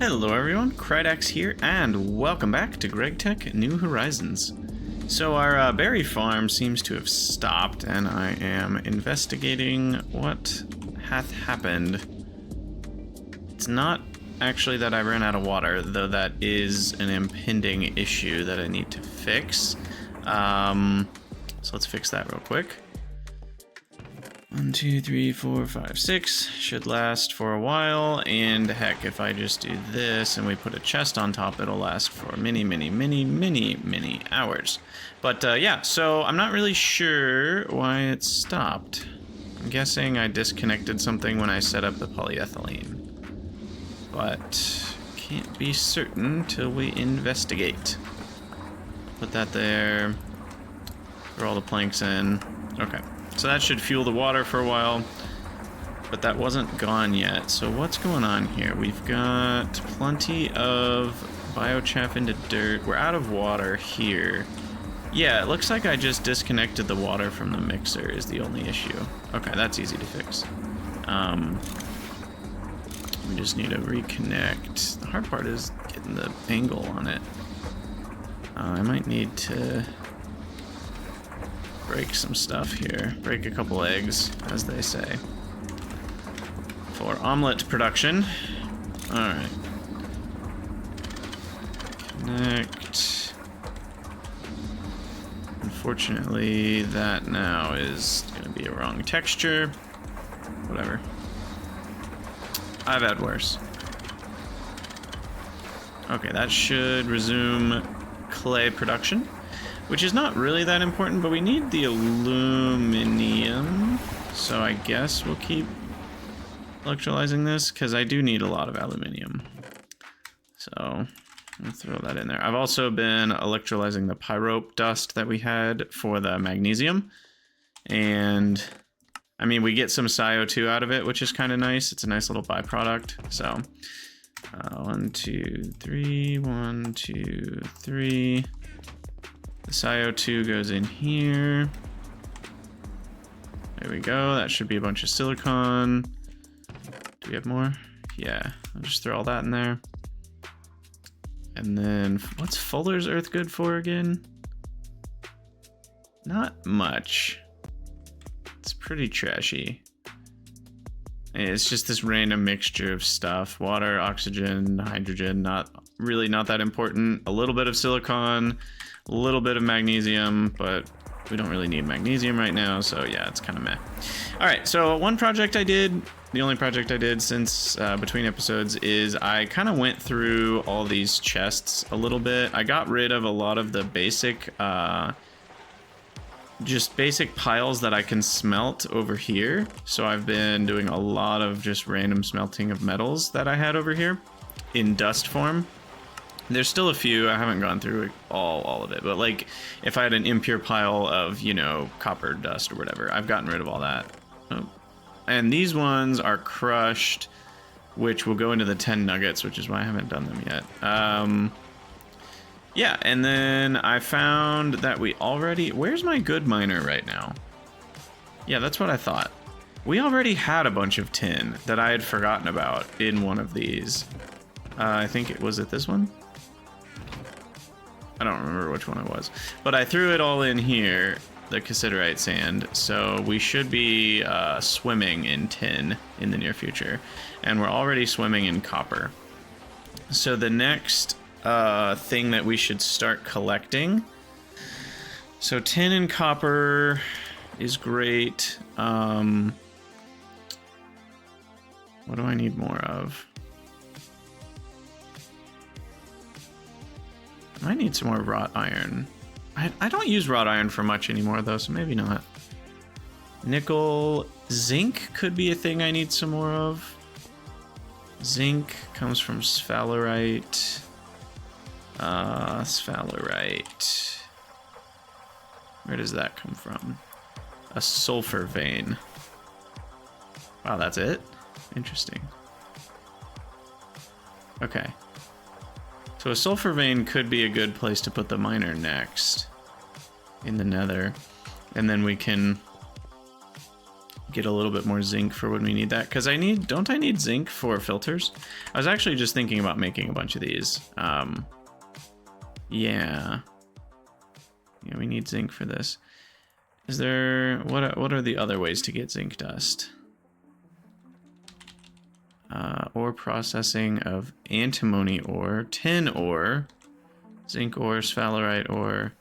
Hello everyone, GregTech here, and welcome back to GregTech New Horizons. So our berry farm seems to have stopped, and I am investigating what hath happened. It's not actually that I ran out of water, though that is an impending issue that I need to fix. So let's fix that real quick. 1, 2, 3, 4, 5, 6 should last for a while, and heck, if I just do this and we put a chest on top, it'll last for many hours. But yeah, so I'm not really sure why it stopped. I'm guessing I disconnected something when I set up the polyethylene, but can't be certain till we investigate. Put that there, throw all the planks in. Okay. So that should fuel the water for a while, but that wasn't gone yet. So what's going on here? We've got plenty of biochaff into dirt. We're out of water here. Yeah, it looks like I just disconnected the water from the mixer is the only issue. Okay, that's easy to fix. We just need to reconnect. The hard part is getting the angle on it. I might need to break some stuff here. Break a couple eggs, as they say. For omelet production. Alright. Connect. Unfortunately, that now is going to be a wrong texture. Whatever. I've had worse. Okay, that should resume clay production, which is not really that important, but we need the aluminum, so I guess we'll keep electrolyzing this, because I do need a lot of aluminum. So I'll throw that in there. I've also been electrolyzing the pyrope dust that we had for the magnesium, and I mean, we get some CO2 out of it, which is kind of nice. It's a nice little byproduct. So 1, 2, 3, 1, 2, 3. The CO2 goes in here. There we go. That should be a bunch of silicon. Do we have more? Yeah. I'll just throw all that in there. And then, what's Fuller's Earth good for again? Not much. It's pretty trashy. It's just this random mixture of stuff. Water, oxygen, hydrogen, not that important. A little bit of silicon. A little bit of magnesium, but we don't really need magnesium right now, so yeah, it's kind of meh. All right, so one project I did, the only project I did since between episodes, is I kind of went through all these chests a little bit. I got rid of a lot of the basic, just basic piles that I can smelt over here. So I've been doing a lot of just random smelting of metals that I had over here in dust form. There's still a few, I haven't gone through all of it, but like if I had an impure pile of, you know, copper dust or whatever, I've gotten rid of all that. Oh. And these ones are crushed, which will go into the 10 nuggets, which is why I haven't done them yet. Yeah, and then I found that we already, where's my good miner right now? Yeah, that's what I thought. We already had a bunch of tin that I had forgotten about in one of these. I think it was this one? I don't remember which one it was, but I threw it all in here, the cassiterite sand, so we should be swimming in tin in the near future, and we're already swimming in copper. So the next thing that we should start collecting, so tin and copper is great. What do I need more of? I need some more wrought iron. I don't use wrought iron for much anymore though, so maybe not. Nickel, zinc could be a thing I need some more of. Zinc comes from sphalerite. Sphalerite. Where does that come from? A sulfur vein. Wow, that's it? Interesting. Okay. So a sulfur vein could be a good place to put the miner next in the nether. And then we can get a little bit more zinc for when we need that. Because don't I need zinc for filters? I was actually just thinking about making a bunch of these. Yeah. Yeah, we need zinc for this. Is there, what are the other ways to get zinc dust? Ore processing of antimony ore, tin ore, zinc ore, sphalerite ore.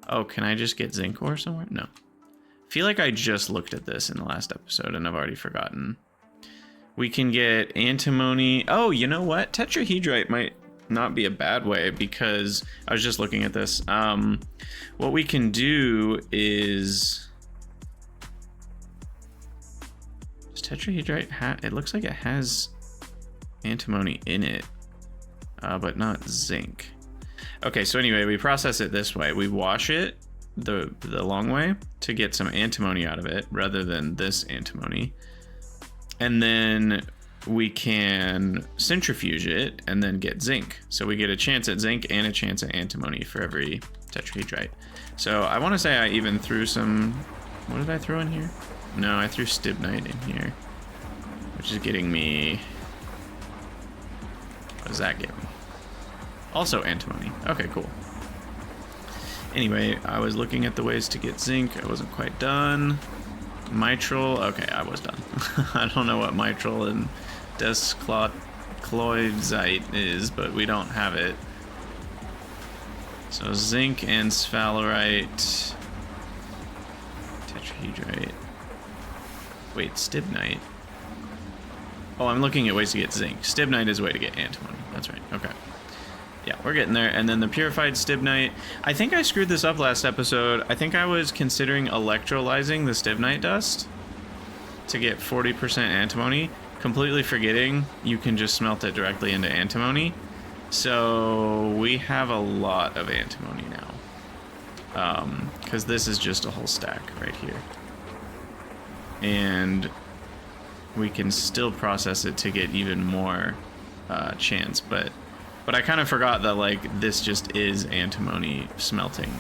Oh, can I just get zinc ore somewhere? No. I feel like I just looked at this in the last episode and I've already forgotten. We can get antimony. Oh, you know what? Tetrahedrite might not be a bad way because I was just looking at this. What we can do is... Does tetrahedrite it looks like it has antimony in it, but not zinc. Okay, so anyway, we process it this way. We wash it the long way to get some antimony out of it rather than this antimony. And then we can centrifuge it and then get zinc. So we get a chance at zinc and a chance at antimony for every tetrahedrite. So I want to say I even threw some... What did I throw in here? No, I threw stibnite in here, which is getting me... What does that get me? Also antimony. Okay, cool. Anyway, I was looking at the ways to get zinc. I wasn't quite done. Mitral. Okay, I was done. I don't know what mitral and descloidite is, but we don't have it. So zinc and sphalerite. Tetrahedrite. Wait, stibnite. Oh, I'm looking at ways to get zinc. Stibnite is a way to get antimony. That's right. Okay. Yeah, we're getting there. And then the purified stibnite. I think I screwed this up last episode. I think I was considering electrolyzing the stibnite dust to get 40% antimony, completely forgetting you can just smelt it directly into antimony. So we have a lot of antimony now, because this is just a whole stack right here. And we can still process it to get even more chance, but I kind of forgot that, like, this just is antimony smelting.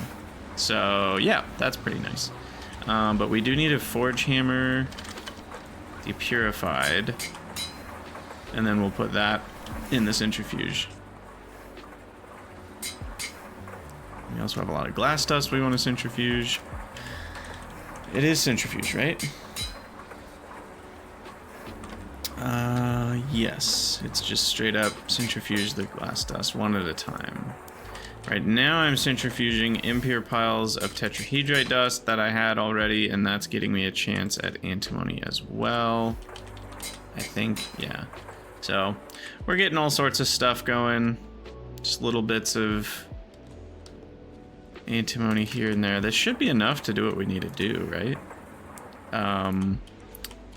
So, yeah, that's pretty nice. But we do need a forge hammer, depurified, and then we'll put that in the centrifuge. We also have a lot of glass dust we want to centrifuge. It is centrifuge, right? Yes, it's just straight up centrifuge the glass dust one at a time. Right now I'm centrifuging impure piles of tetrahedrite dust that I had already, and that's getting me a chance at antimony as well. I think, yeah. So we're getting all sorts of stuff going. Just little bits of antimony here and there. This should be enough to do what we need to do, right?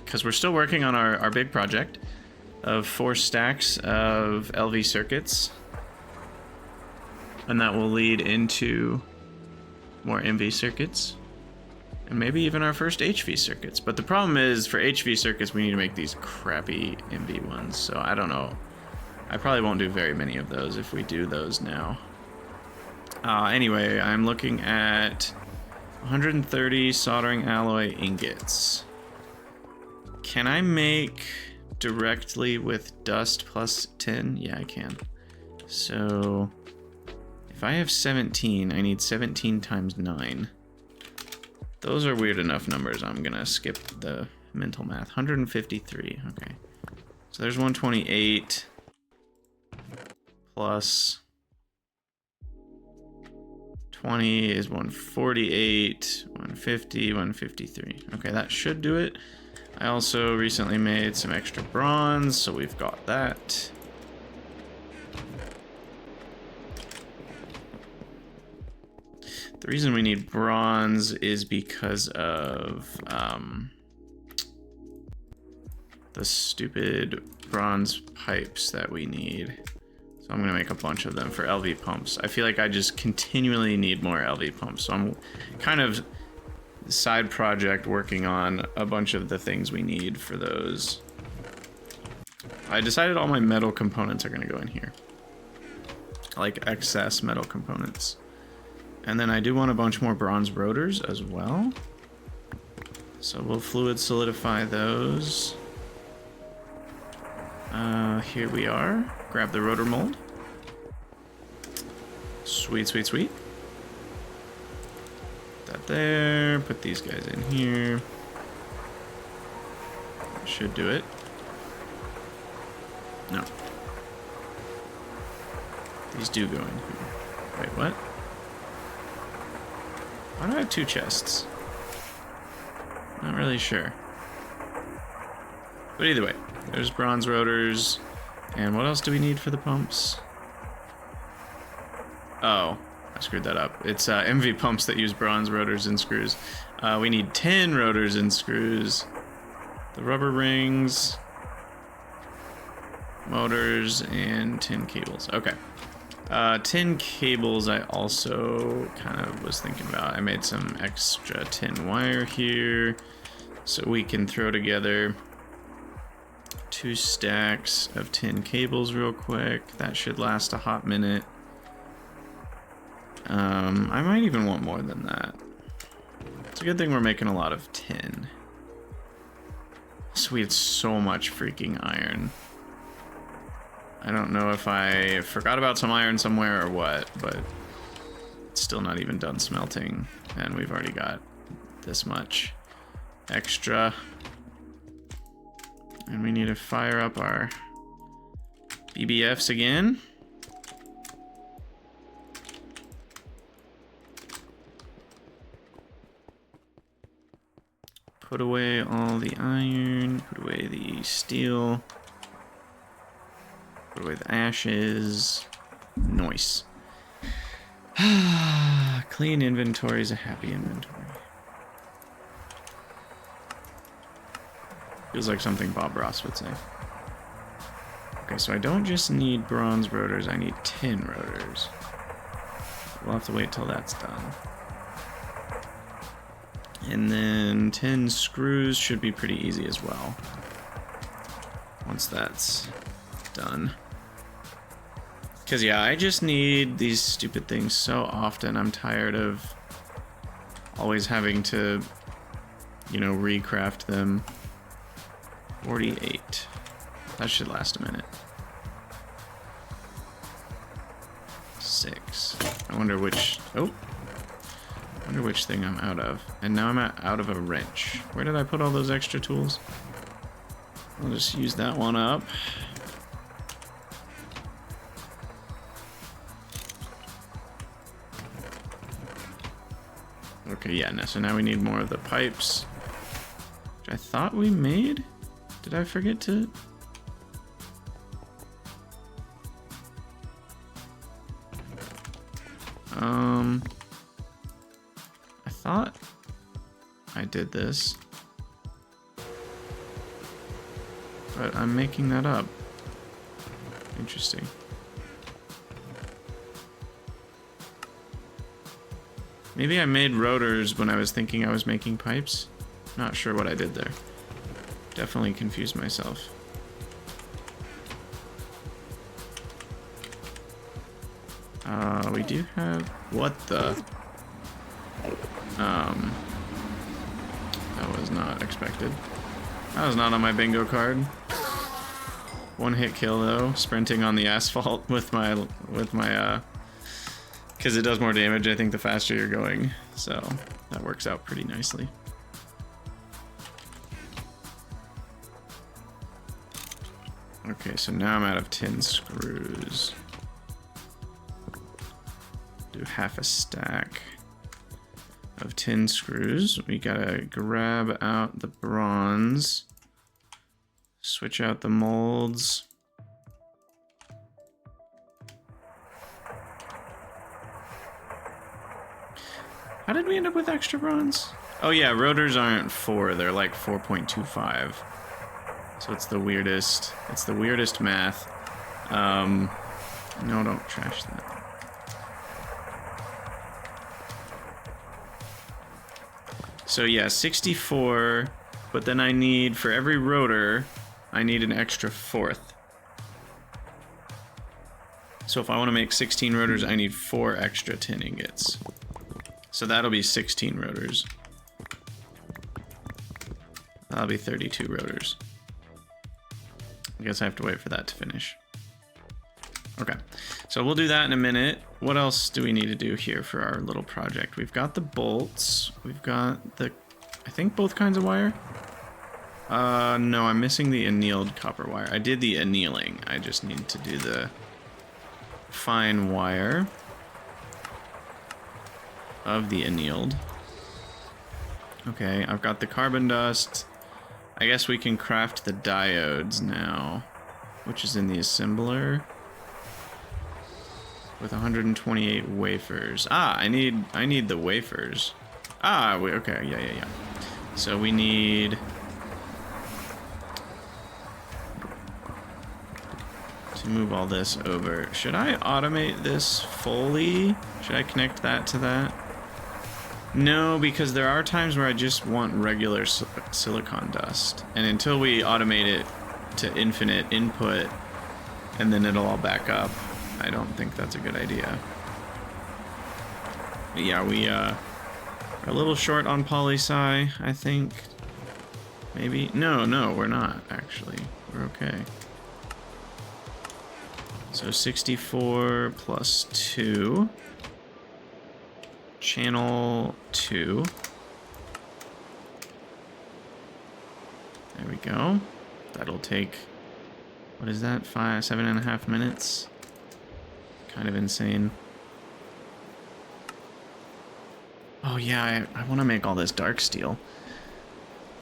Because we're still working on our big project of 4 stacks of LV circuits, and that will lead into more MV circuits and maybe even our first HV circuits. But the problem is, for HV circuits we need to make these crappy MV ones, so I don't know. I probably won't do very many of those if we do those now. Anyway, I'm looking at 130 soldering alloy ingots. Can I make directly with dust plus 10? Yeah, I can. So if I have 17, I need 17 times 9. Those are weird enough numbers. I'm gonna skip the mental math. 153. Okay. So there's 128 plus 20 is 148, 150, 153. Okay, that should do it. I also recently made some extra bronze, so we've got that. The reason we need bronze is because of the stupid bronze pipes that we need. So I'm gonna make a bunch of them for LV pumps. I feel like I just continually need more LV pumps, so I'm kind of side project working on a bunch of the things we need for those. I decided all my metal components are gonna go in here, like excess metal components. And then I do want a bunch more bronze rotors as well. So we'll fluid solidify those. Here we are. Grab the rotor mold. Sweet, sweet, sweet. Put that there. Put these guys in here. Should do it. No. These do go in here. Wait, what? Why do I have 2 chests? Not really sure. But either way, there's bronze rotors. And what else do we need for the pumps? Oh, I screwed that up. It's MV pumps that use bronze rotors and screws. We need 10 rotors and screws. The rubber rings, motors, and 10 cables. Okay. 10 cables I also kind of was thinking about. I made some extra tin wire here so we can throw together 2 stacks of 10 cables real quick. That should last a hot minute. I might even want more than that. It's a good thing we're making a lot of tin. Sweet, so much freaking iron. I don't know if I forgot about some iron somewhere or what, but it's still not even done smelting, and we've already got this much extra. And we need to fire up our BBFs again. Put away all the iron, put away the steel, put away the ashes. Nice. Clean inventory is a happy inventory. Feels like something Bob Ross would say. Okay, so I don't just need bronze rotors, I need tin rotors. We'll have to wait till that's done. And then 10 screws should be pretty easy as well, once that's done. Because yeah, I just need these stupid things so often. I'm tired of always having to, you know, recraft them. 48. That should last a minute. 6. I wonder which... Oh! I wonder which thing I'm out of. And now I'm out of a wrench. Where did I put all those extra tools? I'll just use that one up. Okay, yeah, no, so now we need more of the pipes, which I thought we made. Did I forget to? I thought I did this, but I'm making that up. Interesting. Maybe I made rotors when I was thinking I was making pipes. Not sure what I did there. Definitely confused myself. We do have... What the... That was not expected. That was not on my bingo card. One hit kill though, sprinting on the asphalt with my because it does more damage, I think, the faster you're going. So that works out pretty nicely. Okay, so now I'm out of 10 screws. Do half a stack of 10 screws. We gotta grab out the bronze, switch out the molds. How did we end up with extra bronze? Oh yeah, rotors aren't 4, they're like 4.25. So it's the weirdest math. No, don't trash that. So yeah, 64, but then I need, for every rotor, I need an extra 4th. So if I want to make 16 rotors, I need 4 extra tin ingots. So that'll be 16 rotors. That'll be 32 rotors. I guess I have to wait for that to finish. Okay, so we'll do that in a minute. What else do we need to do here for our little project? We've got the bolts. We've got the, I think, both kinds of wire. No, I'm missing the annealed copper wire. I did the annealing. I just need to do the fine wire of the annealed. Okay, I've got the carbon dust. I guess we can craft the diodes now, which is in the assembler. With 128 wafers. Ah, I need the wafers. Ah, okay, yeah. So we need to move all this over. Should I automate this fully? Should I connect that to that? No, because there are times where I just want regular silicon dust. And until we automate it to infinite input, and then it'll all back up, I don't think that's a good idea. But yeah, we are a little short on poli-sci, I think. Maybe? No, we're not, actually. We're okay. So 64 plus 2. Channel 2. There we go. That'll take, what is that, 7.5 minutes? Kind of insane. Oh yeah, I want to make all this dark steel.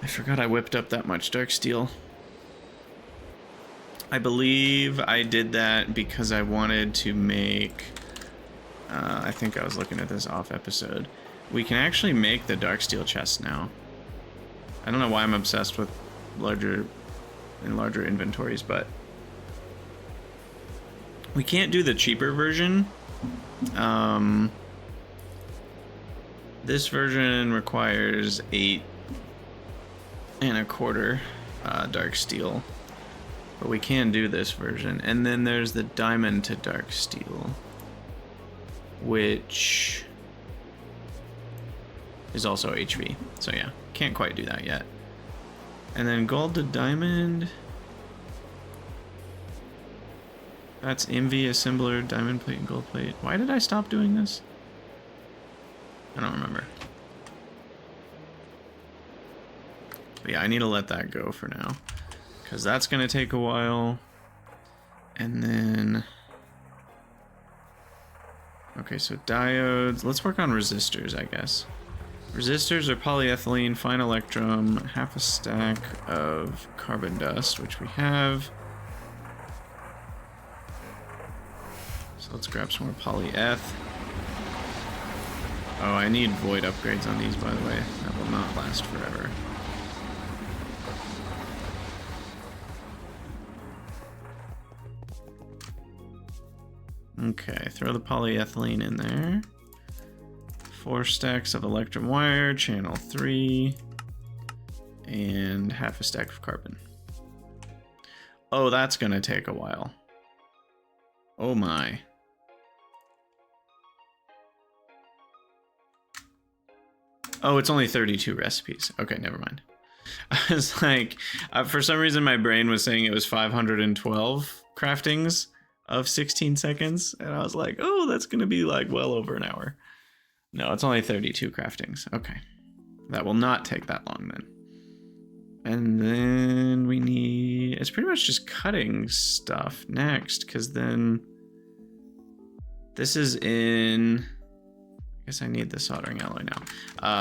I forgot I whipped up that much dark steel. I believe I did that because I wanted to make... I think I was looking at this off episode. We can actually make the dark steel chests now. I don't know why I'm obsessed with larger inventories, but... We can't do the cheaper version. This version requires 8 1/4 dark steel, but we can do this version. And then there's the diamond to dark steel, which is also HV. So yeah, can't quite do that yet. And then gold to diamond. That's MV assembler, diamond plate, and gold plate. Why did I stop doing this? I don't remember. But yeah, I need to let that go for now, because that's going to take a while. And then... Okay, so diodes. Let's work on resistors, I guess. Resistors are polyethylene, fine electrum, half a stack of carbon dust, which we have. So let's grab some more polyeth. Oh, I need void upgrades on these, by the way. That will not last forever. Okay, throw the polyethylene in there. 4 stacks of electrum wire, channel 3, and half a stack of carbon. Oh, that's gonna take a while. Oh my. Oh, it's only 32 recipes. Okay, never mind. I was like, for some reason my brain was saying it was 512 craftings of 16 seconds, and I was like, oh, that's gonna be like well over an hour. No, it's only 32 craftings. Okay, that will not take that long then. And then we need, it's pretty much just cutting stuff next, because then this is in, I guess I need the soldering alloy now.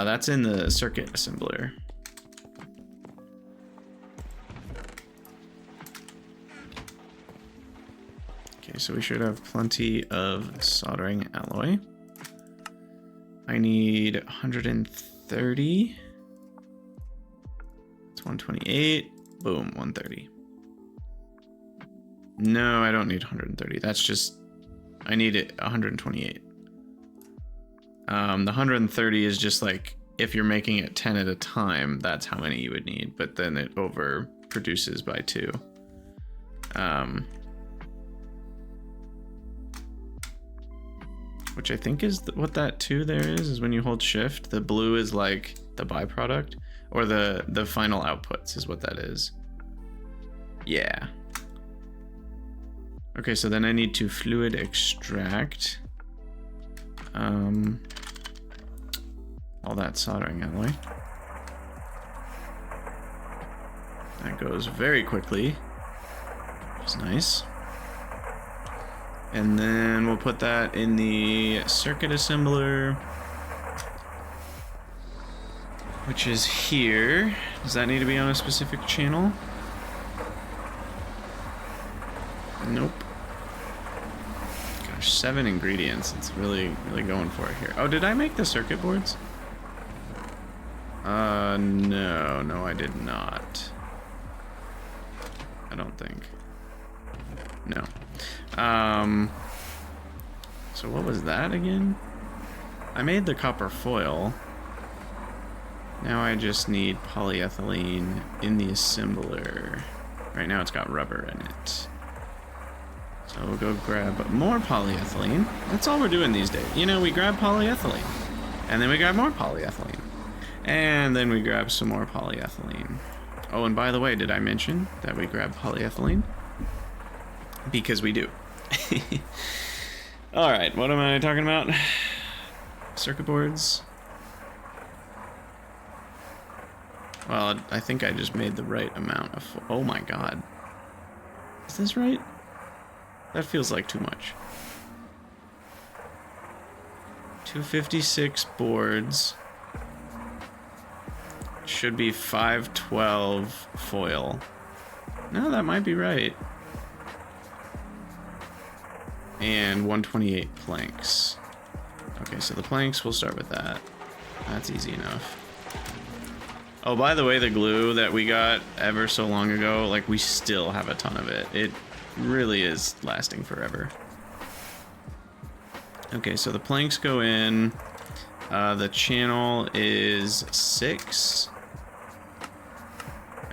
That's in the circuit assembler. Okay, so we should have plenty of soldering alloy. I need 130. It's 128. Boom, 130. No, I don't need 130. That's just, I need it 128. The 130 is just like, if you're making it 10 at a time, that's how many you would need, but then it over produces by 2. Which I think is what that 2 there is when you hold shift. The blue is like the byproduct, or the final outputs is what that is. Yeah. Okay, so then I need to fluid extract all that soldering alloy. That goes very quickly, which is nice. And then we'll put that in the circuit assembler, which is here. Does that need to be on a specific channel? Nope. Gosh, 7 ingredients. It's really going for it here. Oh, did I make the circuit boards? No, I did not. I don't think. No. So what was that again? I made the copper foil. Now I just need polyethylene in the assembler. Right now it's got rubber in it. So we'll go grab more polyethylene. That's all we're doing these days. You know, we grab polyethylene. And then we grab more polyethylene. And then we grab some more polyethylene. Oh, and by the way, did I mention that we grab polyethylene? Because we do. Alright, what am I talking about? Circuit boards. Well, I think I just made the right amount of... Oh my god. Is this right? That feels like too much. 256 boards. Should be 512 foil. No, that might be right. And 128 planks. Okay, so the planks, we'll start with that. That's easy enough. Oh, by the way, the glue that we got ever so long ago, like, we still have a ton of it. It really is lasting forever. Okay, so the planks go in. The channel is 6.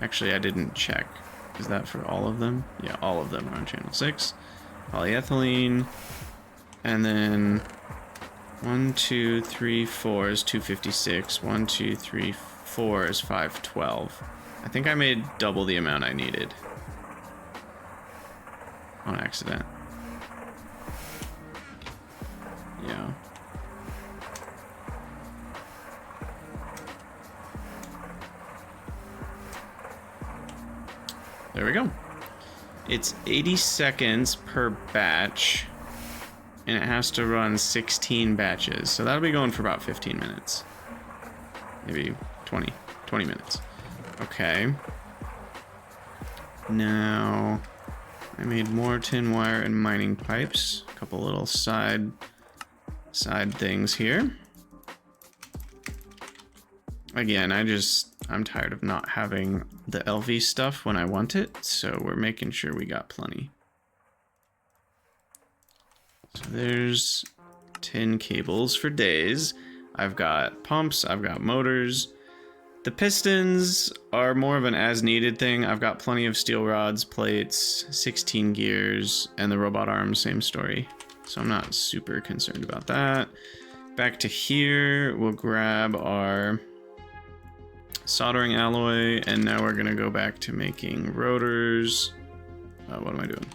Actually, I didn't check. Is that for all of them? Yeah, all of them are on channel 6. Polyethylene. And then 1, 2, 3, 4 is 256. 1, 2, 3, 4 is 512. I think I made double the amount I needed. On accident. Yeah. There we go. It's 80 seconds per batch, and it has to run 16 batches. So that'll be going for about 15 minutes. Maybe 20 minutes. Okay. Now, I made more tin wire and mining pipes. A couple little side things here. Again, I'm tired of not having the LV stuff when I want it, so we're making sure we got plenty. So there's tin cables for days. I've got pumps, I've got motors. The pistons are more of an as-needed thing. I've got plenty of steel rods, plates, 16 gears, and the robot arms, same story. So I'm not super concerned about that. Back to here, we'll grab our soldering alloy, and now we're gonna go back to making rotors. What am I doing?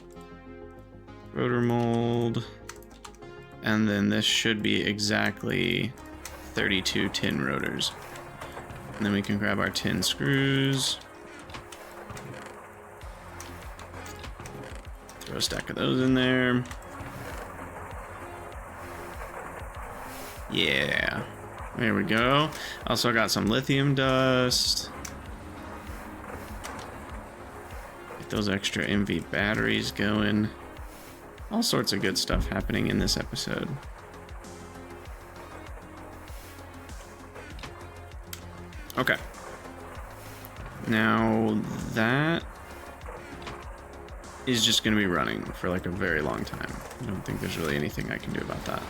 Rotor mold. And then this should be exactly 32 tin rotors. And then we can grab our tin screws. Throw a stack of those in there. Yeah. There we go. Also got some lithium dust. Get those extra MV batteries going. All sorts of good stuff happening in this episode. Okay. Now that is just going to be running for like a very long time. I don't think there's really anything I can do about that.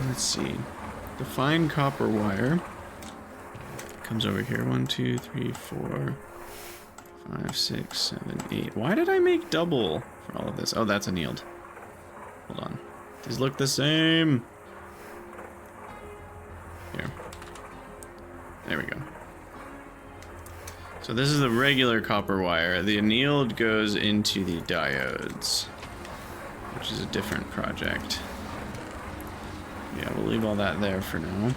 Let's see. The fine copper wire comes over here. 1, 2, 3, 4, 5, 6, 7, 8. Why did I make double for all of this? Oh, that's annealed. Hold on. These look the same. Here. There we go. So this is the regular copper wire. The annealed goes into the diodes, which is a different project. Yeah, we'll leave all that there for now.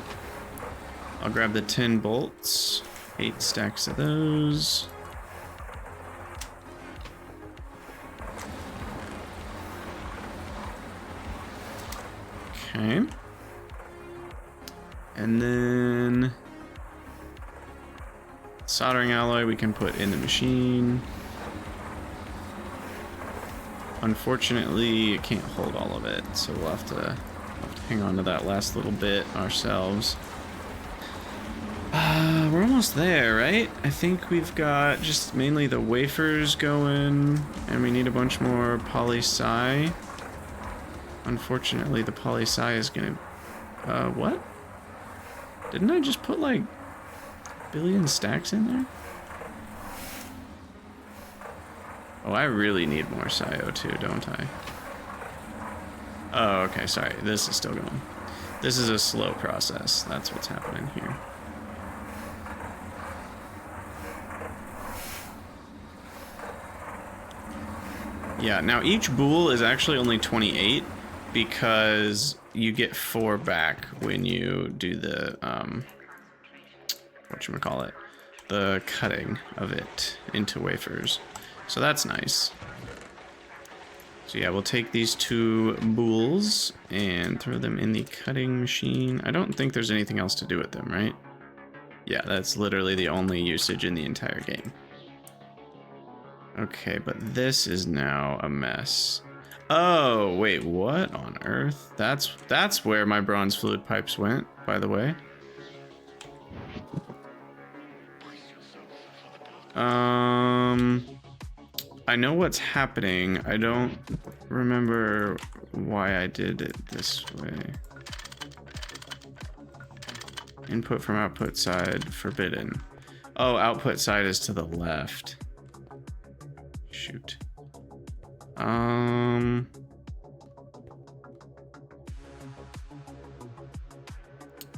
I'll grab the 10 bolts, 8 stacks of those. Okay. And then soldering alloy we can put in the machine. Unfortunately, it can't hold all of it, so we'll have to hang on to that last little bit ourselves. We're almost there, right? I think we've got just mainly the wafers going, and we need a bunch more poly-Si. Unfortunately, the poly-Si is gonna... what? Didn't I just put, like, a billion stacks in there? Oh, I really need more SiO2, don't I? Oh, okay, sorry. This is still going. This is a slow process. That's what's happening here. Yeah, now each boule is actually only 28 because you get 4 back when you do the, whatchamacallit, the cutting of it into wafers. So that's nice. So yeah, we'll take these 2 boules and throw them in the cutting machine. I don't think there's anything else to do with them, right? Yeah, that's literally the only usage in the entire game. Okay, but this is now a mess. Oh, wait, what on earth? That's where my bronze fluid pipes went, by the way. I know what's happening. I don't remember why I did it this way. Input from output side forbidden. Oh, output side is to the left. Shoot.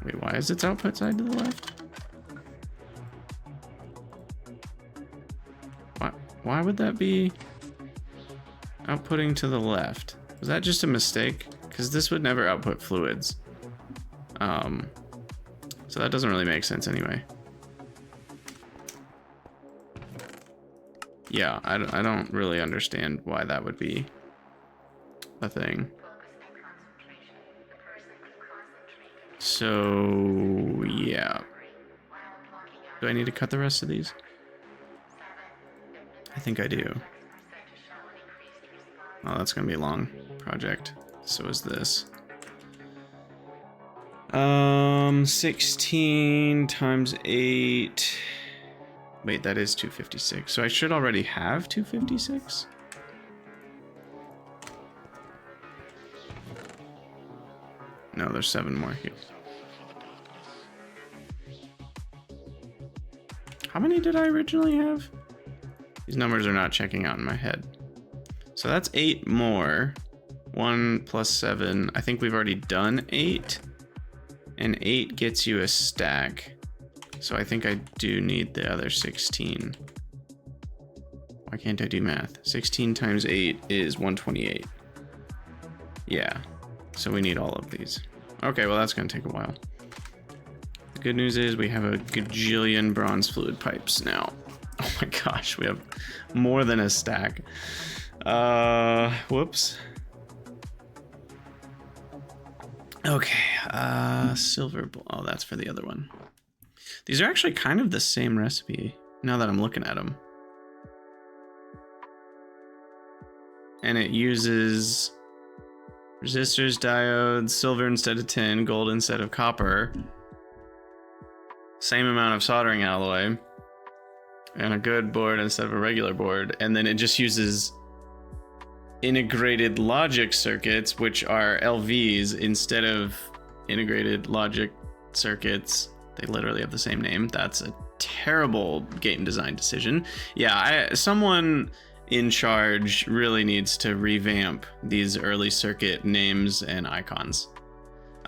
Wait, why is its output side to the left? Why would that be outputting to the left? Was that just a mistake? Because this would never output fluids. So that doesn't really make sense anyway. Yeah, I don't really understand why that would be a thing. So, yeah. Do I need to cut the rest of these? I think I do. Oh, that's gonna be a long project. So is this. 16 times 8. Wait, that is 256. So I should already have 256? No, there's 7 more here. How many did I originally have? These numbers are not checking out in my head. So that's 8 more. 1 plus 7. I think we've already done 8. And 8 gets you a stack. So I think I do need the other 16. Why can't I do math? 16 times 8 is 128. Yeah. So we need all of these. Okay, well that's gonna take a while. The good news is we have a gajillion bronze fluid pipes now. Oh my gosh, we have more than a stack. Whoops. Okay, silver, oh, that's for the other one. These are actually kind of the same recipe, now that I'm looking at them. And it uses resistors, diodes, silver instead of tin, gold instead of copper. Same amount of soldering alloy. And a good board instead of a regular board. And then it just uses integrated logic circuits, which are LVs, instead of integrated logic circuits. They literally have the same name. That's a terrible game design decision. Yeah, someone in charge really needs to revamp these early circuit names and icons.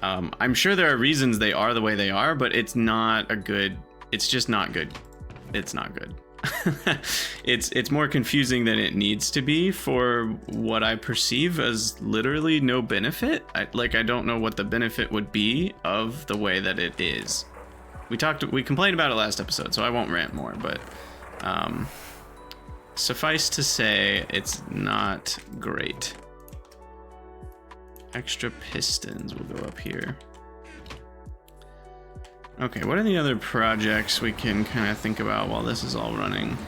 I'm sure there are reasons they are the way they are, but it's not a good, it's just not good. It's not good. It's more confusing than it needs to be for what I perceive as literally no benefit. I don't know what the benefit would be of the way that it is. We complained about it last episode, so I won't rant more, but suffice to say, it's not great. Extra pistons will go up here. Okay, what are the other projects we can kind of think about while this is all running?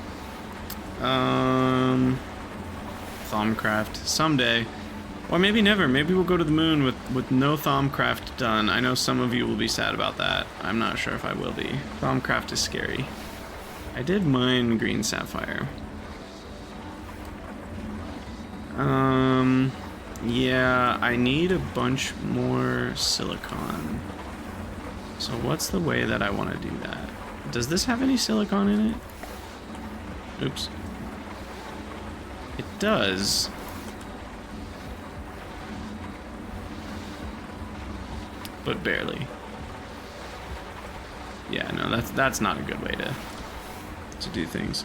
Thaumcraft someday, or maybe never. Maybe we'll go to the moon with no Thaumcraft done. I know some of you will be sad about that. I'm not sure if I will be. Thaumcraft is scary. I did mine green sapphire. Yeah, I need a bunch more silicon. So what's the way that I want to do that? Does this have any silicon in it? Oops. It does. But barely. Yeah, no, that's not a good way to do things.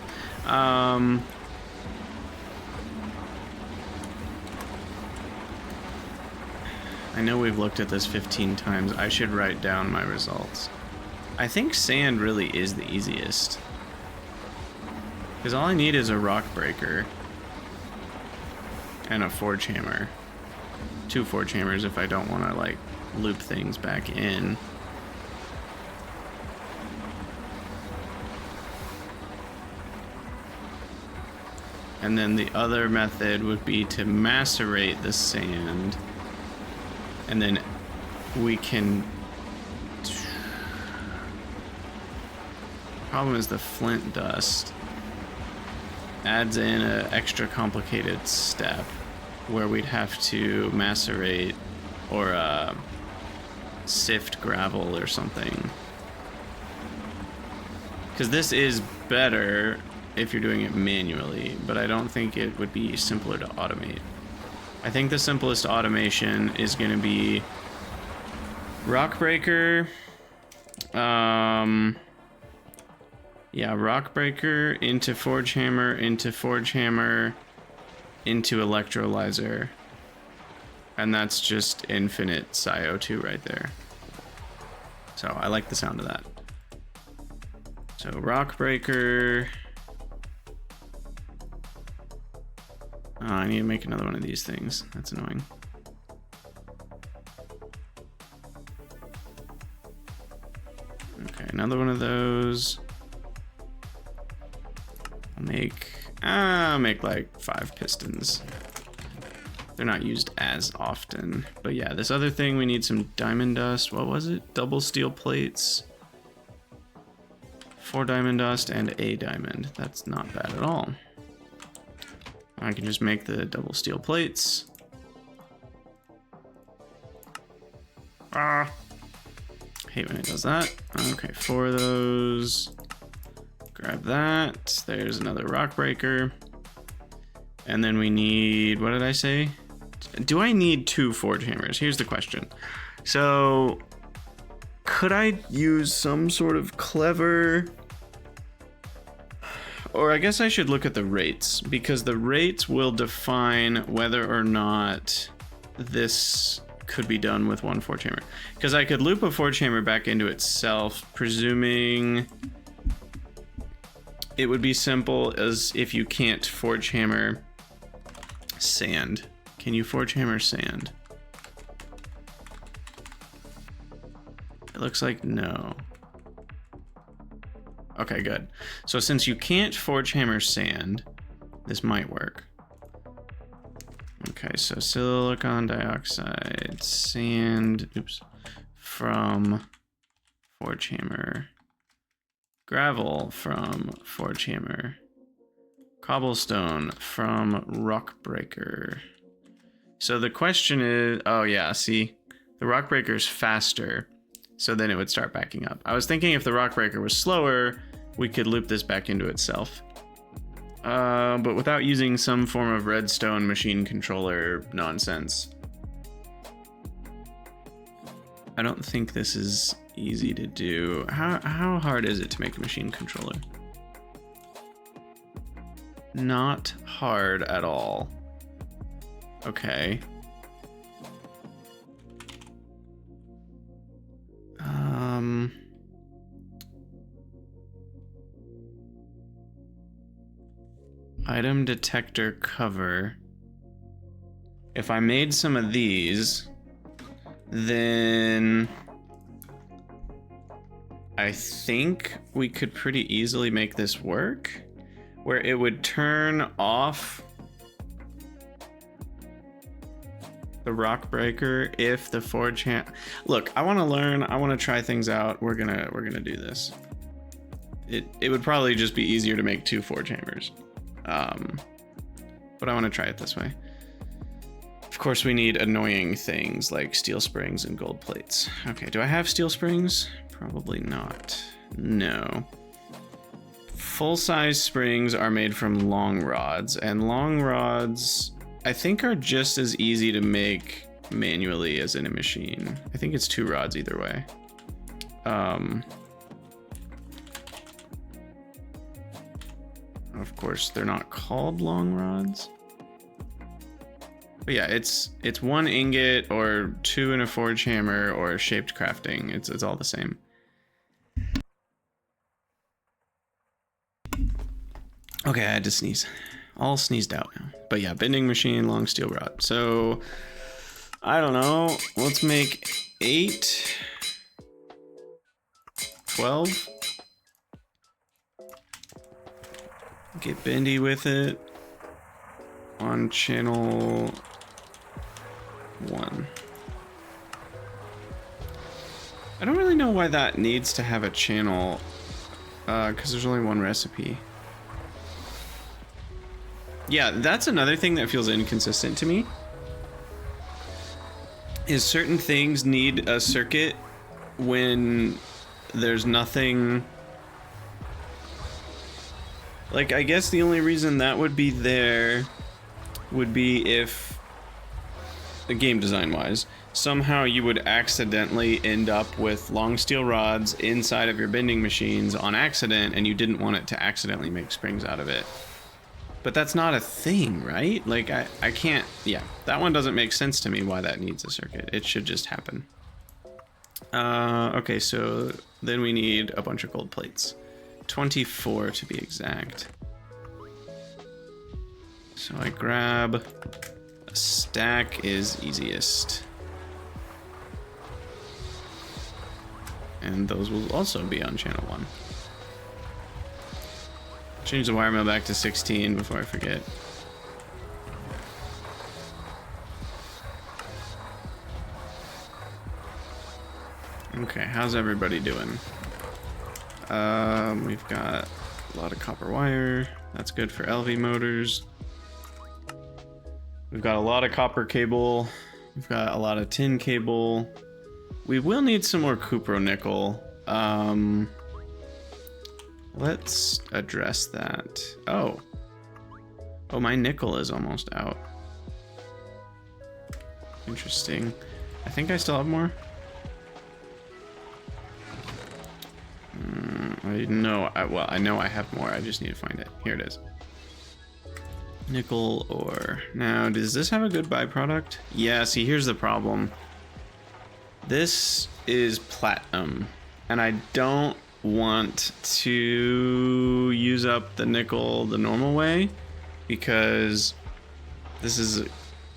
I know we've looked at this 15 times. I should write down my results. I think sand really is the easiest. Because all I need is a rock breaker. And a forge hammer. 2 forge hammers if I don't want to, like, loop things back in. And then the other method would be to macerate the sand. And then we can... Problem is the flint dust adds in an extra complicated step where we'd have to macerate or sift gravel or something. Because this is better if you're doing it manually, but I don't think it would be simpler to automate. I think the simplest automation is going to be rock breaker. Yeah, rock breaker into forge hammer, into electrolyzer. And that's just infinite CO2 right there. So I like the sound of that. So rock breaker. Oh, I need to make another one of these things. That's annoying. Okay, another one of those. I'll make like 5 pistons. They're not used as often. But yeah, this other thing, we need some diamond dust. What was it? Double steel plates. 4 diamond dust and a diamond. That's not bad at all. I can just make the double steel plates. Hate when it does that. Okay, 4 of those. Grab that. There's another rock breaker. And then we need, what did I say? Do I need 2 forge hammers? Here's the question. So, could I use some sort of clever... Or I guess I should look at the rates, because the rates will define whether or not this could be done with 1 forge hammer. Because I could loop a forge hammer back into itself, presuming it would be simple as if you can't forge hammer sand. Can you forge hammer sand? It looks like no. Okay, good. So since you can't forge hammer sand, this might work. Okay, so silicon dioxide, sand, oops, from forge hammer, gravel from forge hammer, cobblestone from rock breaker. So the question is, oh yeah, see, the rock breaker is faster, so then it would start backing up. I was thinking if the rock breaker was slower, we could loop this back into itself. But without using some form of redstone machine controller nonsense. I don't think this is easy to do. How hard is it to make a machine controller? Not hard at all. Okay. Item detector cover. If I made some of these, then I think we could pretty easily make this work, where it would turn off the rock breaker if the forge look, I want to learn, I want to try things out. We're gonna do this. It would probably just be easier to make 2 forge hammers, but I want to try it this way. Of course, we need annoying things like steel springs and gold plates. Okay, do I have steel springs? Probably not. No. Full-size springs are made from long rods, and long rods, I think, are just as easy to make manually as in a machine. I think it's 2 rods either way. Of course, they're not called long rods. But yeah, it's 1 ingot or 2 in a forge hammer or shaped crafting. It's all the same. Okay, I had to sneeze. All sneezed out now. But yeah, bending machine, long steel rod. So I don't know. Let's make 8, 12. Get bendy with it on channel 1. I don't really know why that needs to have a channel, because there's only 1 recipe. Yeah, that's another thing that feels inconsistent to me, is certain things need a circuit when there's nothing. Like, I guess the only reason that would be there would be if, the game design wise, somehow you would accidentally end up with long steel rods inside of your bending machines on accident, and you didn't want it to accidentally make springs out of it. But that's not a thing, right? Like, I can't, yeah, that one doesn't make sense to me why that needs a circuit. It should just happen. Okay, so then we need a bunch of gold plates. 24 to be exact. So I grab a stack is easiest. And those will also be on channel 1. Change the wire mill back to 16 before I forget. Okay, how's everybody doing? We've got a lot of copper wire. That's good for LV motors. We've got a lot of copper cable. We've got a lot of tin cable. We will need some more cupro nickel. Let's address that. Oh, my nickel is almost out. Interesting. I think I still have more. I know I have more. I just need to find it. Here it is. Nickel ore. Now, does this have a good byproduct? Yeah, see, here's the problem. This is platinum, and I don't want to use up the nickel the normal way, because this is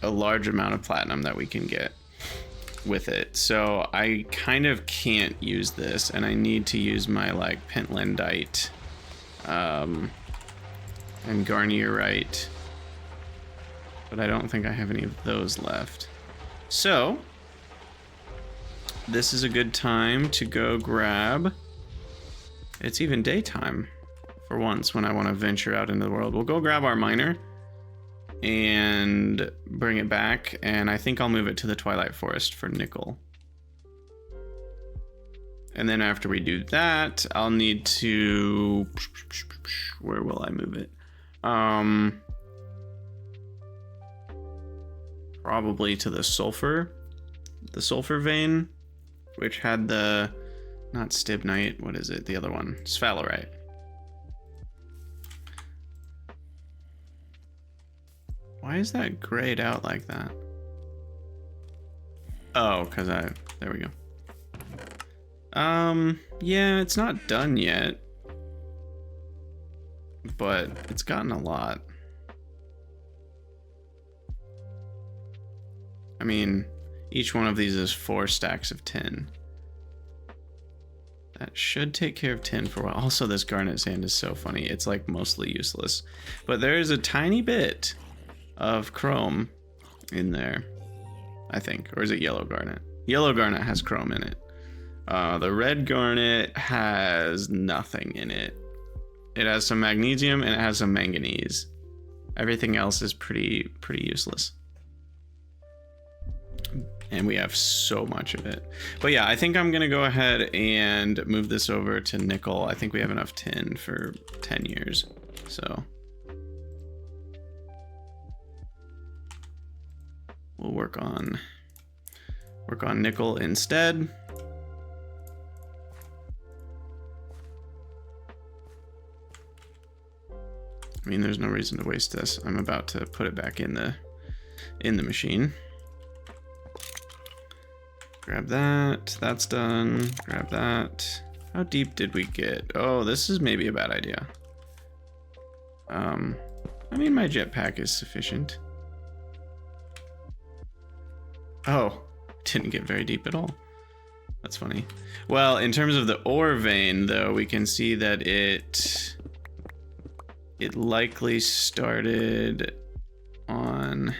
a large amount of platinum that we can get with it. So I kind of can't use this, and I need to use my like pentlandite and garnierite, but I don't think I have any of those left. So this is a good time to go grab. It's even daytime for once when I want to venture out into the world. We'll go grab our miner and bring it back, and I think I'll move it to the Twilight Forest for nickel. And then after we do that, I'll need to, where will I move it? Probably to the sulfur vein, which had the, not stibnite, what is it? The other one, sphalerite. Why is that grayed out like that? Oh, there we go. Yeah, it's not done yet, but it's gotten a lot. I mean, each one of these is 4 stacks of tin. That should take care of tin for a while. Also, this garnet sand is so funny. It's like mostly useless, but there is a tiny bit of chrome in there, I think. Or is it yellow garnet? Yellow garnet has chrome in it. The red garnet has nothing in it. It has some magnesium and it has some manganese. Everything else is pretty useless. And we have so much of it. But yeah, I think I'm gonna go ahead and move this over to nickel. I think we have enough tin for 10 years, so. We'll work on nickel instead. I mean, there's no reason to waste this. I'm about to put it back in the machine. Grab that. That's done. Grab that. How deep did we get? Oh, this is maybe a bad idea. I mean, my jetpack is sufficient. Oh, didn't get very deep at all. That's funny. Well, in terms of the ore vein, though, we can see that it likely started on...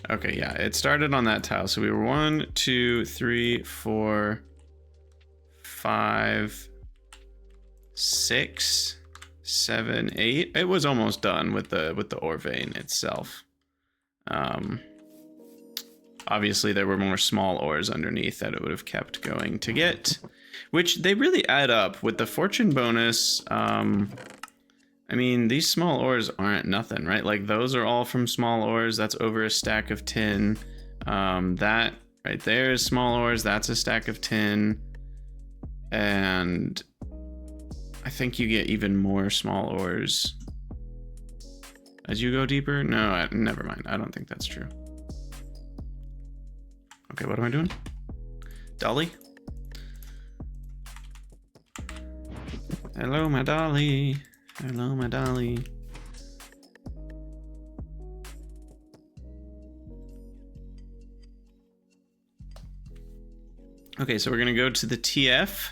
Okay, yeah, it started on that tile. So we were 1, 2, 3, 4, 5, 6, 7, 8. It was almost done with the ore vein itself. Obviously, there were more small ores underneath that it would have kept going to get, which they really add up with the fortune bonus. I mean, these small ores aren't nothing, right? Like, those are all from small ores. That's over a stack of tin. That right there is small ores. That's a stack of tin. And I think you get even more small ores as you go deeper. No, never mind. I don't think that's true. Okay, what am I doing? Dolly? Hello, my dolly. Hello, my dolly. Okay, so we're gonna go to the TF,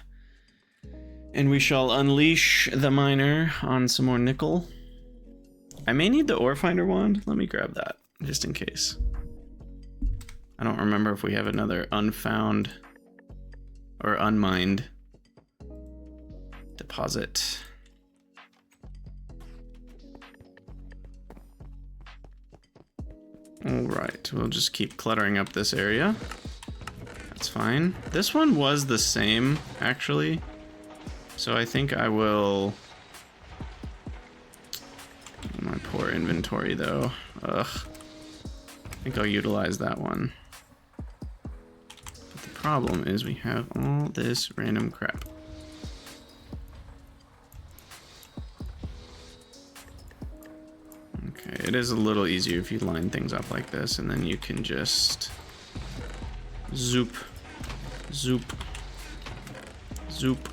and we shall unleash the miner on some more nickel. I may need the ore finder wand. Let me grab that, just in case. I don't remember if we have another unfound or unmined deposit. All right, we'll just keep cluttering up this area. That's fine. This one was the same, actually. So I think I will... My poor inventory, though. Ugh. I think I'll utilize that one. But the problem is we have all this random crap. Okay, it is a little easier if you line things up like this, and then you can just zoop, zoop, zoop.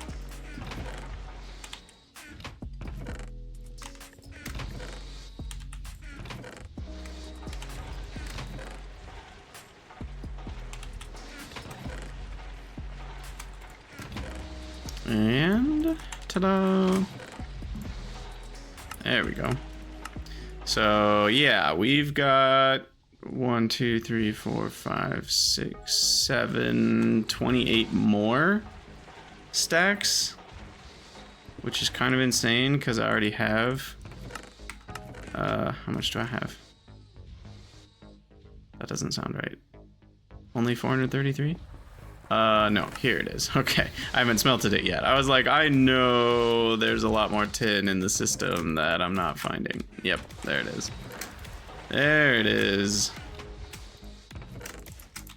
And ta-da! There we go. So yeah, we've got 1, 2, 3, 4, 5, 6, 7, 28 more stacks, which is kind of insane because I already have. How much do I have? That doesn't sound right. Only 433? No, here it is. Okay, I haven't smelted it yet. I was like, I know there's a lot more tin in the system that I'm not finding. Yep, there it is. There it is.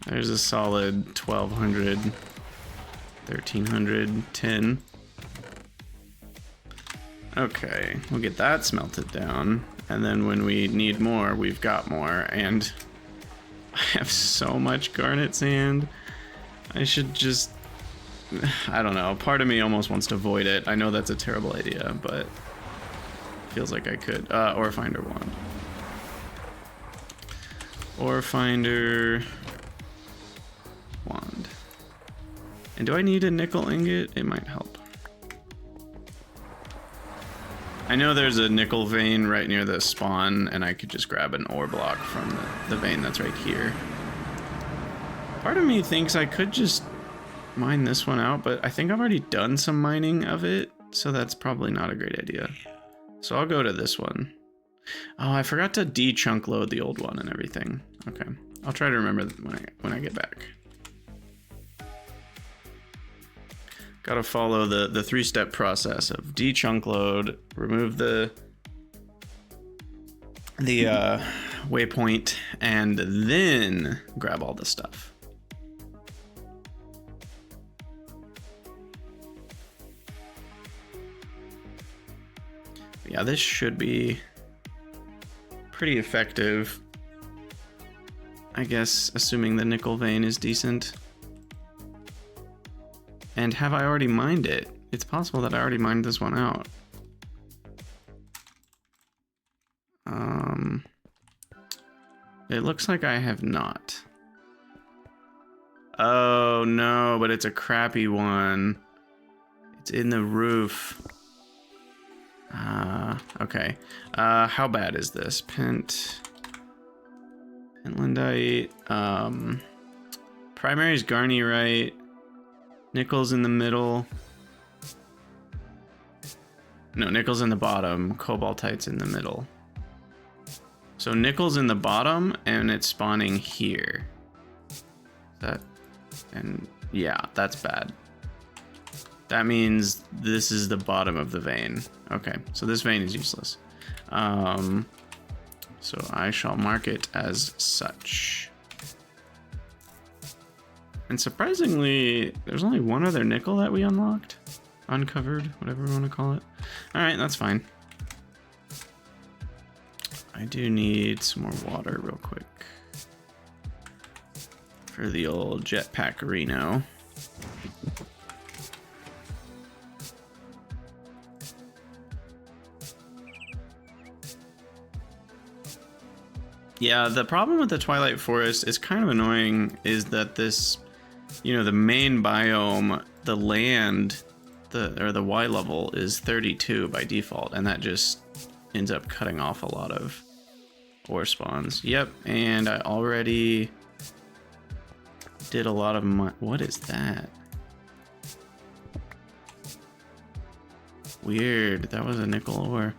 There's a solid 1,200, 1,300 tin. Okay, we'll get that smelted down. And then when we need more, we've got more. And I have so much garnet sand. I should just, I don't know. Part of me almost wants to void it. I know that's a terrible idea, but feels like I could. Ore finder wand. Ore finder wand. And do I need a nickel ingot? It might help. I know there's a nickel vein right near the spawn, and I could just grab an ore block from the vein that's right here. Part of me thinks I could just mine this one out, but I think I've already done some mining of it, so that's probably not a great idea. So I'll go to this one. Oh, I forgot to de-chunk load the old one and everything. Okay, I'll try to remember when I get back. Gotta follow the three-step process of de-chunk load, remove the waypoint, and then grab all the stuff. Yeah, this should be pretty effective, I guess, assuming the nickel vein is decent. And have I already mined it? It's possible that I already mined this one out. It looks like I have not. Oh no, but it's a crappy one. It's in the roof. Okay. How bad is this? Pentlandite. Primary is garnierite. Nickel's in the middle. No, nickel's in the bottom. Cobaltite's in the middle. So nickel's in the bottom, and it's spawning here. And yeah, that's bad. That means this is the bottom of the vein. Okay, so this vein is useless. So I shall mark it as such. And surprisingly, there's only one other nickel that we unlocked. Uncovered, whatever we want to call it. Alright, that's fine. I do need some more water real quick. For the old jetpack Reno. Yeah, the problem with the Twilight Forest is kind of annoying is that this, you know, the main biome, the land, the Y level is 32 by default, and that just ends up cutting off a lot of ore spawns. Yep, and I already did a lot of my, what is that? Weird, that was a nickel ore.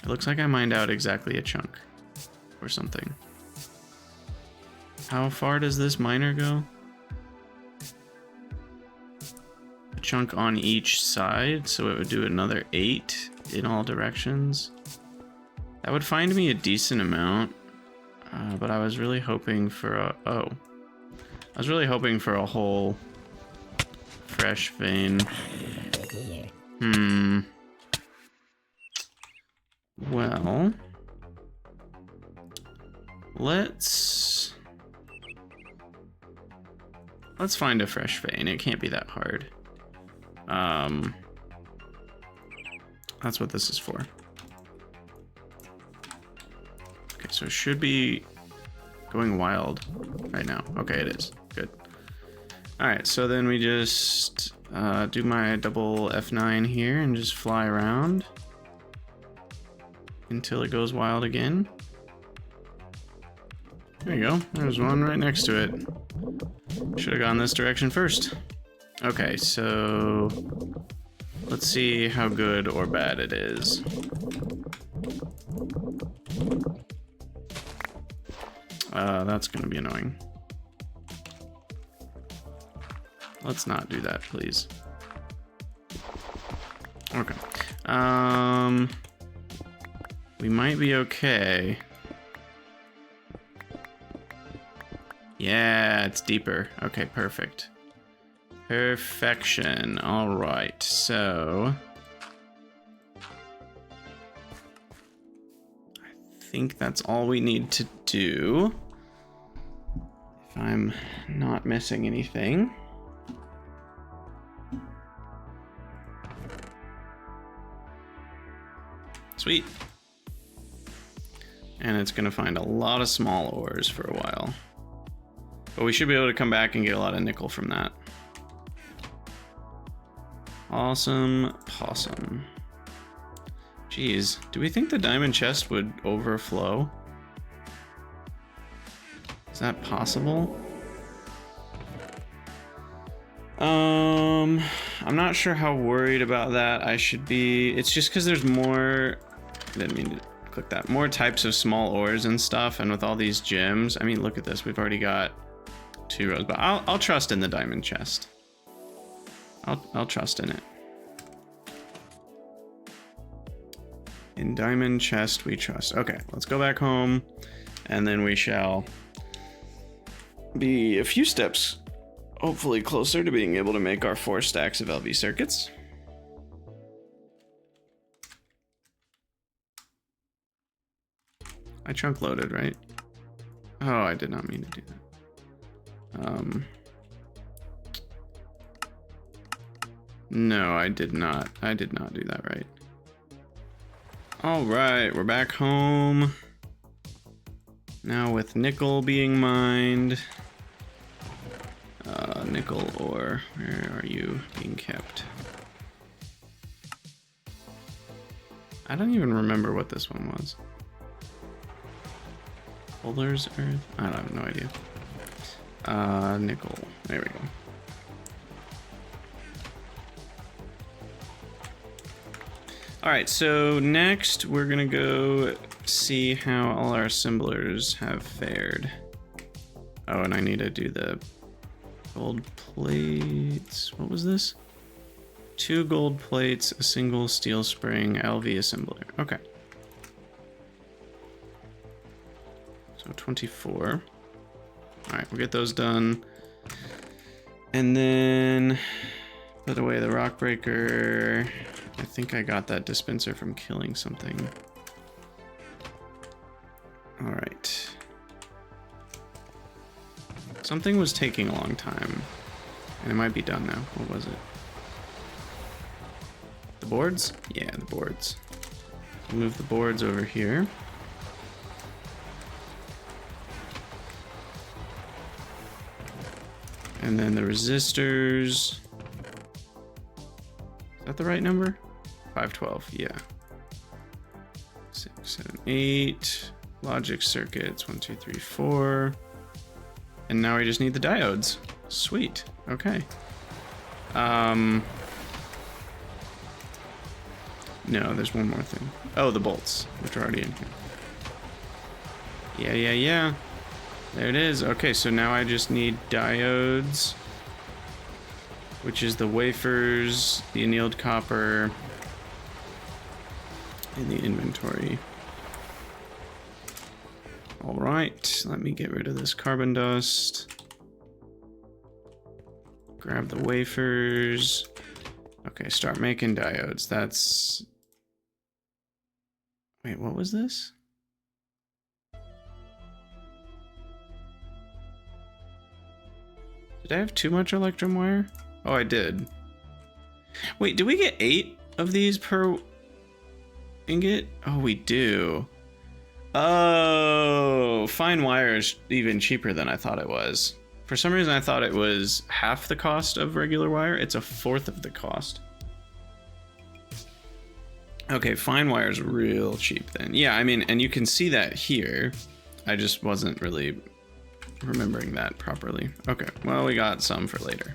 It looks like I mined out exactly a chunk or something. How far does this miner go? A chunk on each side, so it would do another 8 in all directions. That would find me a decent amount, but I was really hoping for a, I was really hoping for a whole fresh vein. Well, let's find a fresh vein. It can't be that hard. That's what this is for. Okay, so it should be going wild right now. Okay, it is. Good. Alright, so then we just do my double F9 here and just fly around until it goes wild again. There you go. There's one right next to it. Should have gone this direction first. Okay, so let's see how good or bad it is. That's gonna be annoying. Let's not do that, please. Okay. We might be okay. Yeah, it's deeper. Okay, perfect. Perfection. All right, so I think that's all we need to do. If I'm not missing anything. Sweet. And it's gonna find a lot of small ores for a while. But we should be able to come back and get a lot of nickel from that. Awesome possum. Jeez, do we think the diamond chest would overflow? Is that possible? I'm not sure how worried about that I should be. It's just because there's more, I didn't mean to click that, more types of small ores and stuff, and with all these gems, I mean, look at this, we've already got 2 rows, but I'll trust in the diamond chest. I'll trust in it. In diamond chest we trust. Okay, let's go back home, and then we shall be a few steps hopefully closer to being able to make our 4 stacks of LV circuits. I chunk loaded, right? Oh, I did not mean to do that. No, I did not. I did not do that right. All right, we're back home. Now with nickel being mined. Nickel ore, where are you being kept? I don't even remember what this one was. Fuller's Earth? I don't have no idea. Nickel, there we go. All right, so next we're gonna go see how all our assemblers have fared. Oh, and I need to do the gold plates. What was this? 2 gold plates, a single steel spring, LV assembler. Okay. So 24. All right, we'll get those done. And then put away the rock breaker. I think I got that dispenser from killing something. All right. Something was taking a long time, and it might be done now. What was it? The boards? Yeah, the boards. We'll move the boards over here. And then the resistors. Is that the right number? 512, yeah. 6, 7, 8. Logic circuits, 1, 2, 3, 4. And now we just need the diodes. Sweet. Okay. No, there's one more thing. Oh, the bolts, which are already in here. Yeah. There it is. Okay, so now I just need diodes, which is the wafers, the annealed copper, in the inventory. All right, let me get rid of this carbon dust. Grab the wafers. Okay, start making diodes. That's... Wait, what was this? Did I have too much electrum wire? Oh, I did. Wait, did we get 8 of these per ingot? Oh, we do. Oh, fine wire is even cheaper than I thought it was. For some reason, I thought it was half the cost of regular wire. It's a fourth of the cost. Okay, fine wire is real cheap then. Yeah, I mean, and you can see that here. I just wasn't really remembering that properly. Okay, well, we got some for later.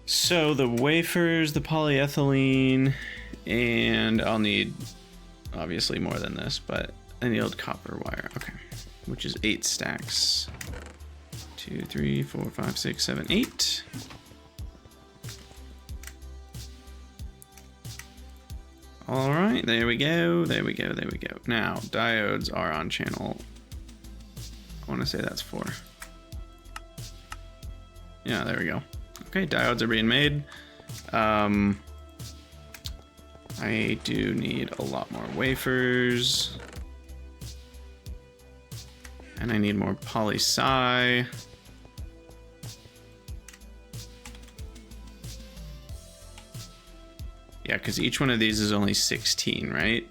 So the wafers, the polyethylene, and I'll need obviously more than this, but annealed copper wire. Okay, which is 8 stacks. 2, 3, 4, 5, 6, 7, 8. All right, there we go, there we go, there we go. Now, diodes are on channel. I want to say that's 4. Yeah, there we go. Okay, diodes are being made. I do need a lot more wafers. And I need more poly-Si. Yeah, because each one of these is only 16, right?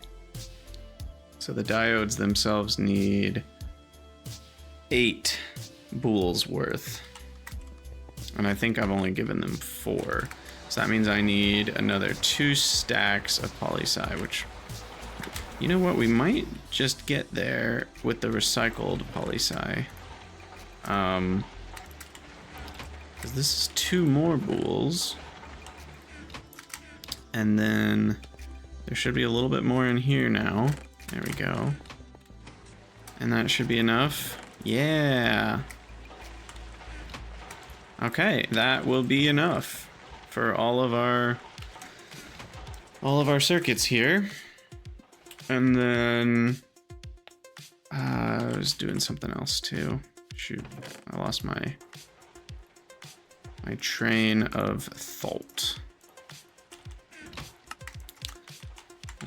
So the diodes themselves need 8 boules worth. And I think I've only given them 4. So that means I need another 2 stacks of poly-Si, which, you know what, we might just get there with the recycled poly-Si. Because this is 2 more boules. And then there should be a little bit more in here now. There we go. And that should be enough. Yeah. Okay, that will be enough for all of our circuits here. And then I was doing something else too. Shoot, I lost my train of thought.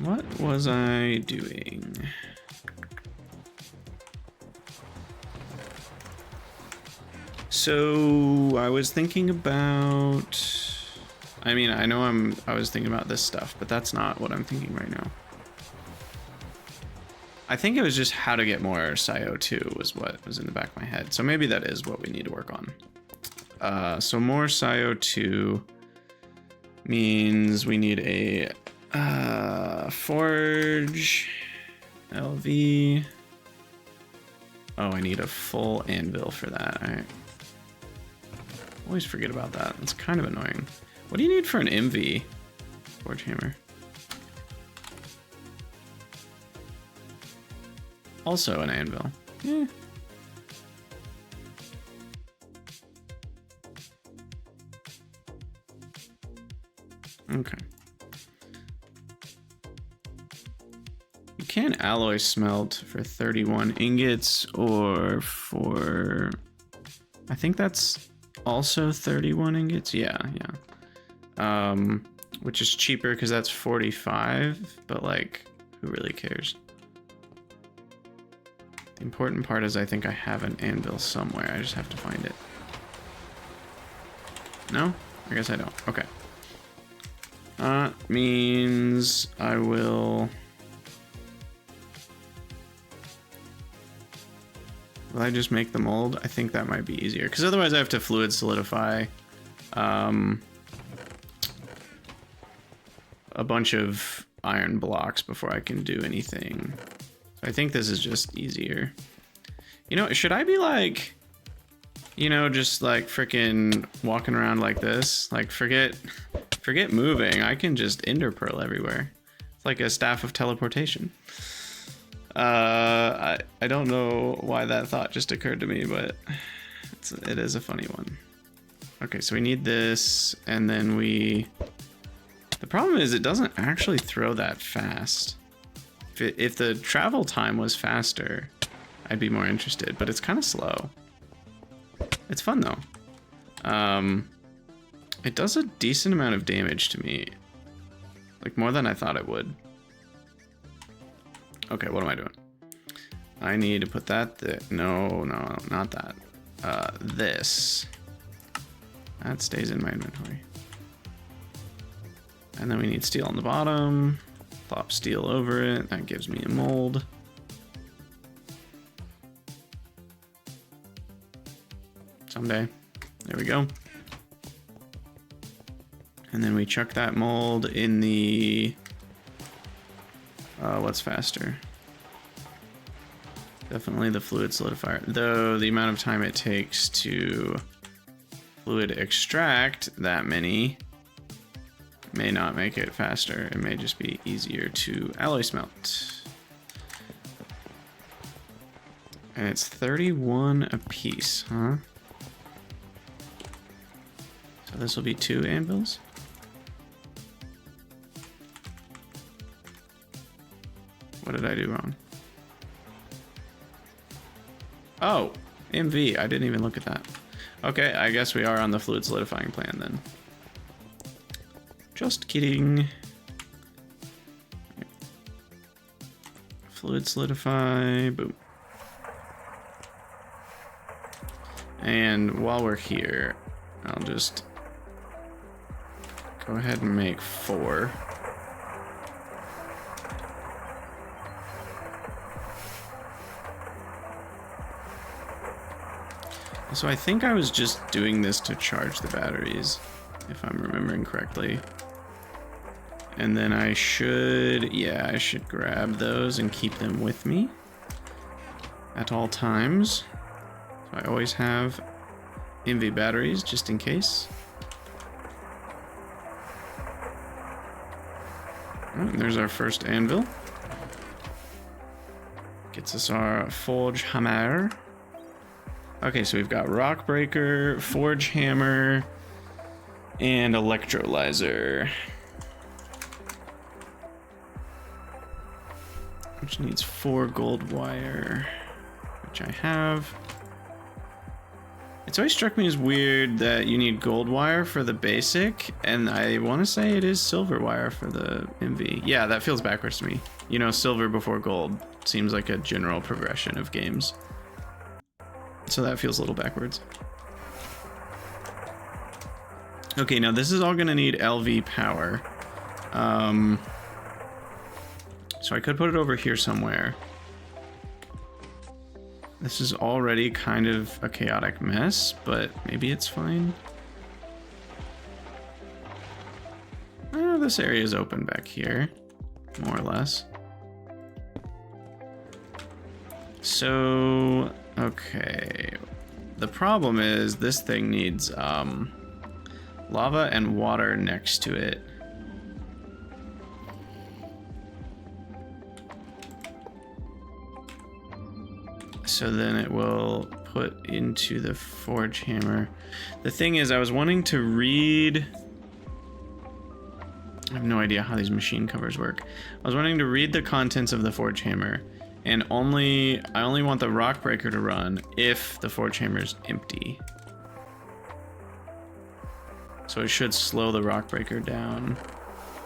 What was I doing? So I was thinking about, I mean, I know I was thinking about this stuff, but that's not what I'm thinking right now. I think it was just how to get more SiO2 was what was in the back of my head. So maybe that is what we need to work on. So more SiO2 means we need a forge, LV. Oh, I need a full anvil for that. I always forget about that. It's kind of annoying. What do you need for an MV? Forge hammer. Also an anvil. Yeah. Okay. You can alloy smelt for 31 ingots or for, I think that's also 31 ingots. Yeah. Which is cheaper because that's 45, but like, who really cares? The important part is I think I have an anvil somewhere. I just have to find it. No? I guess I don't. Okay. That means I will... Will I just make the mold? I think that might be easier, because otherwise I have to fluid solidify a bunch of iron blocks before I can do anything. I think this is just easier. You know, should I be like, you know, just like freaking walking around like this? Like forget moving. I can just ender pearl everywhere. It's like a staff of teleportation. I don't know why that thought just occurred to me, but it is a funny one. Okay, so we need this, and then the problem is it doesn't actually throw that fast. If the travel time was faster, I'd be more interested, but it's kind of slow. It's fun though. It does a decent amount of damage to me. Like more than I thought it would. Okay, what am I doing? I need to put that there. No, not that. This. That stays in my inventory. And then we need steel on the bottom. Plop steel over it. That gives me a mold. Someday. There we go. And then we chuck that mold in the... what's faster? Definitely the fluid solidifier. Though the amount of time it takes to fluid extract that many may not make it faster. It may just be easier to alloy smelt. And it's 31 apiece, huh? So this will be 2 anvils. What did I do wrong? Oh, MV. I didn't even look at that. Okay, I guess we are on the fluid solidifying plan then. Just kidding. Fluid solidify, boom. And while we're here, I'll just go ahead and make 4. So I think I was just doing this to charge the batteries, if I'm remembering correctly. And then I should, yeah, I should grab those and keep them with me at all times. So I always have MV batteries just in case. Oh, and there's our first anvil. Gets us our forge hammer. Okay, so we've got rock breaker, forge hammer, and electrolyzer. Which needs 4 gold wire, which I have. It's always struck me as weird that you need gold wire for the basic, and I want to say it is silver wire for the MV. Yeah, that feels backwards to me. You know, silver before gold seems like a general progression of games. So that feels a little backwards. Okay, now this is all gonna need LV power. So I could put it over here somewhere. This is already kind of a chaotic mess, but maybe it's fine. Oh, this area is open back here, more or less. So, okay. The problem is this thing needs lava and water next to it. So then it will put into the forge hammer. The thing is, I was wanting to read... I have no idea how these machine covers work. I was wanting to read the contents of the forge hammer, and I only want the rock breaker to run if the forge hammer is empty. So it should slow the rock breaker down.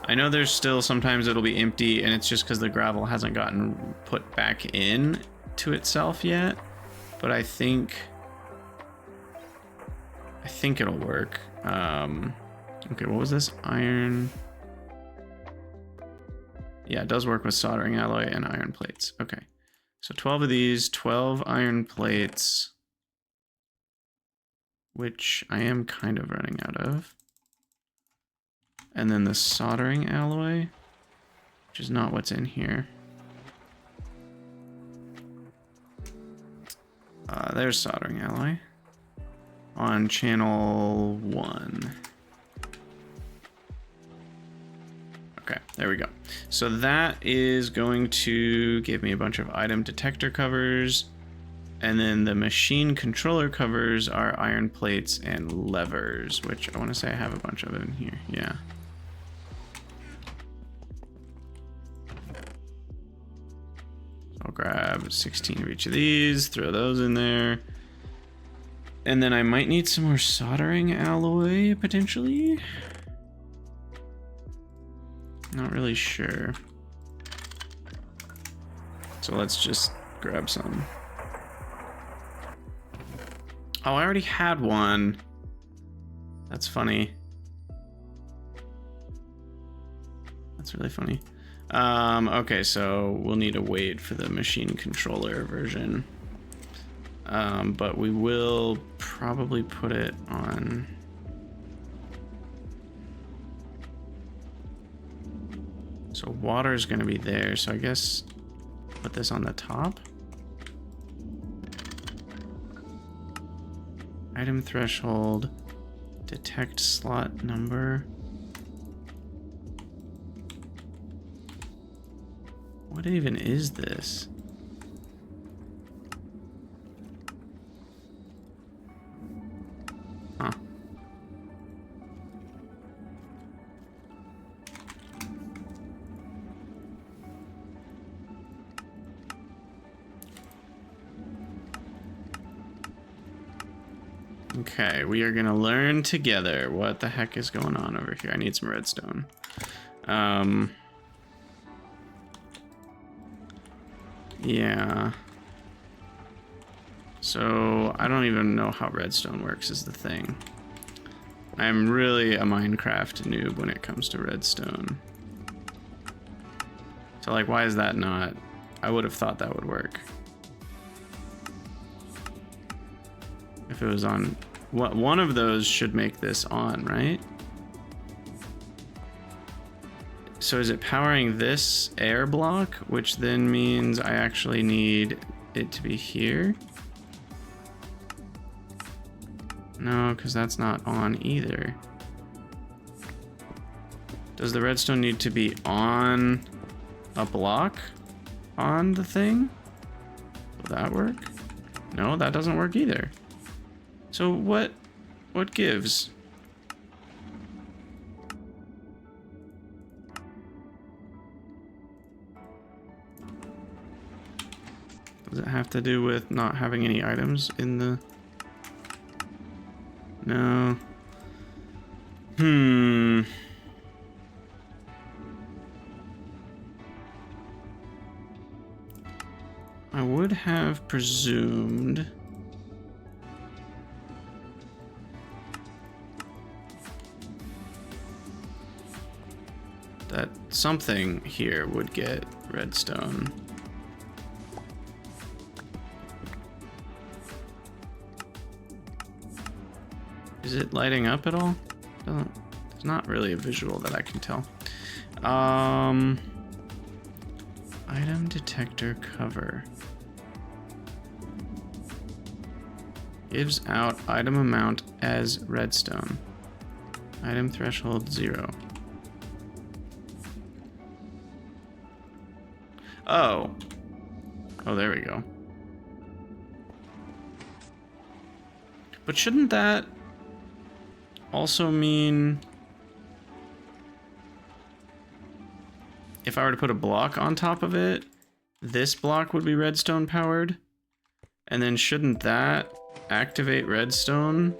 I know there's still sometimes it'll be empty, and it's just because the gravel hasn't gotten put back in to itself yet, but I think it'll work. Okay, what was this? Iron. Yeah, it does work with soldering alloy and iron plates. Okay, so 12 of these, 12 iron plates, which I am kind of running out of. And then the soldering alloy, which is not what's in here. There's soldering alloy on channel 1. Okay, there we go. So that is going to give me a bunch of item detector covers, and then the machine controller covers are iron plates and levers, which I want to say I have a bunch of in here. Yeah. I'll grab 16 of each of these, throw those in there. And then I might need some more soldering alloy, potentially. Not really sure. So let's just grab some. Oh, I already had one. That's funny. That's really funny. Okay, so we'll need to wait for the machine controller version. But we will probably put it on... So water is going to be there, so I guess put this on the top. Item threshold, detect slot number. What even is this? Okay, we are gonna learn together what the heck is going on over here. I need some redstone. Yeah. So, I don't even know how redstone works is the thing. I'm really a Minecraft noob when it comes to redstone. So, like, why is that not? I would have thought that would work. If it was on... one of those should make this on, right? So is it powering this air block, which then means I actually need it to be here? No, because that's not on either. Does the redstone need to be on a block on the thing? Will that work? No, that doesn't work either. So what gives? Does it have to do with not having any items in the... No. I would have presumed... that something here would get redstone. Is it lighting up at all? It's not really a visual that I can tell. Item detector cover. Gives out item amount as redstone. Item threshold 0. Oh, there we go. But shouldn't that also mean if I were to put a block on top of it, this block would be redstone powered? And then shouldn't that activate redstone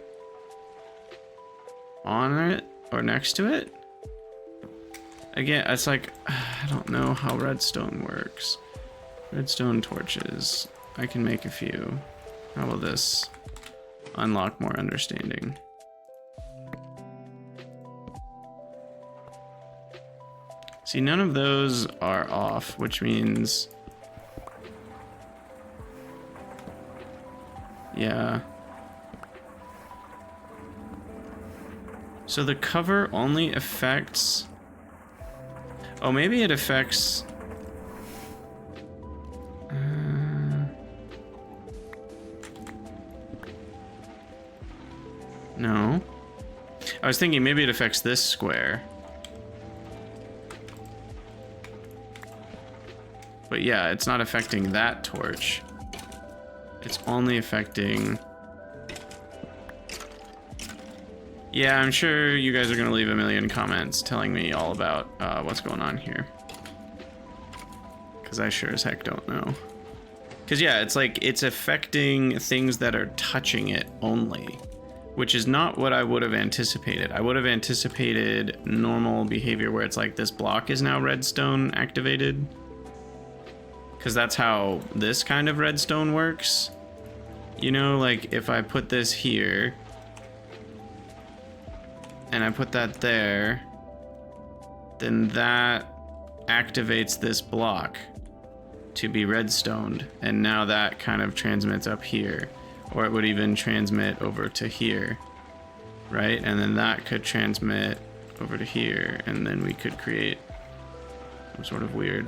on it or next to it? Again, it's like, I don't know how redstone works. Redstone torches. I can make a few. How will this unlock more understanding? See, none of those are off, which means... yeah. So the cover only affects... oh, maybe it affects... no. I was thinking maybe it affects this square. But yeah, it's not affecting that torch. It's only affecting... yeah, I'm sure you guys are going to leave a million comments telling me all about what's going on here. Because I sure as heck don't know. Because yeah, it's like it's affecting things that are touching it only. Which is not what I would have anticipated. I would have anticipated normal behavior where it's like this block is now redstone activated. Because that's how this kind of redstone works. You know, like if I put this here... and I put that there, then that activates this block to be redstoned, and now that kind of transmits up here, or it would even transmit over to here, right? And then that could transmit over to here, and then we could create some sort of weird...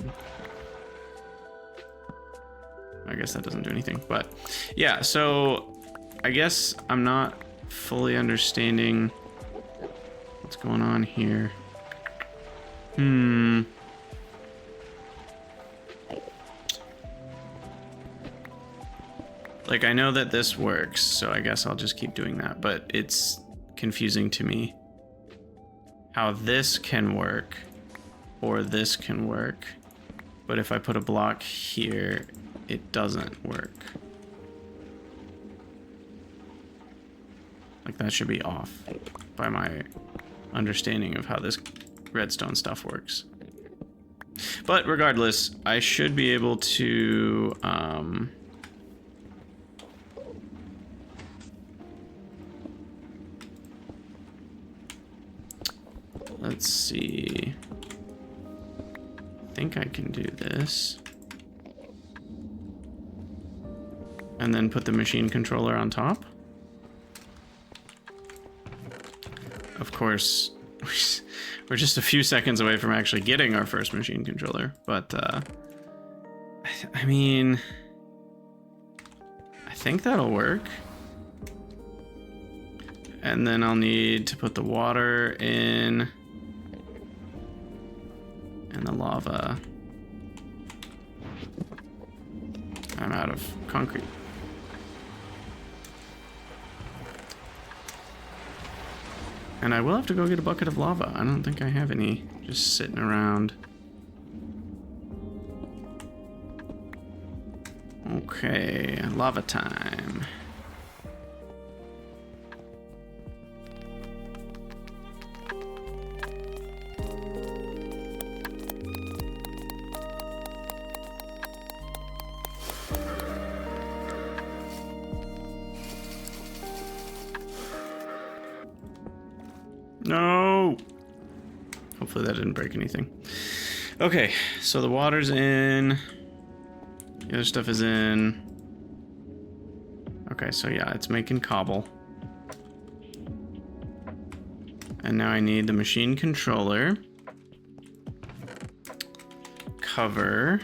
I guess that doesn't do anything, but yeah, so I guess I'm not fully understanding what's going on here. Like, I know that this works, so I guess I'll just keep doing that, but it's confusing to me how this can work or this can work, but if I put a block here, it doesn't work. Like, that should be off by my understanding of how this redstone stuff works. But regardless, I should be able to, let's see. I think I can do this. And then put the machine controller on top. Of course, we're just a few seconds away from actually getting our first machine controller, but I mean, I think that'll work. And then I'll need to put the water in and the lava. I'm out of concrete. And I will have to go get a bucket of lava. I don't think I have any just sitting around. Okay, lava time. No! Hopefully that didn't break anything. Okay, so the water's in. The other stuff is in. Okay, so yeah, it's making cobble. And now I need the machine controller. Cover.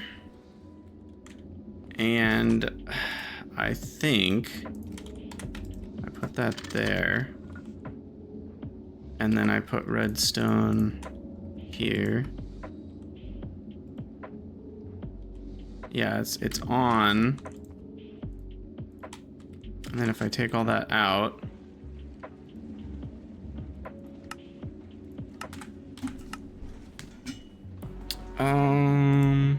And I think I put that there. And then I put redstone here. Yeah, it's on. And then if I take all that out, no,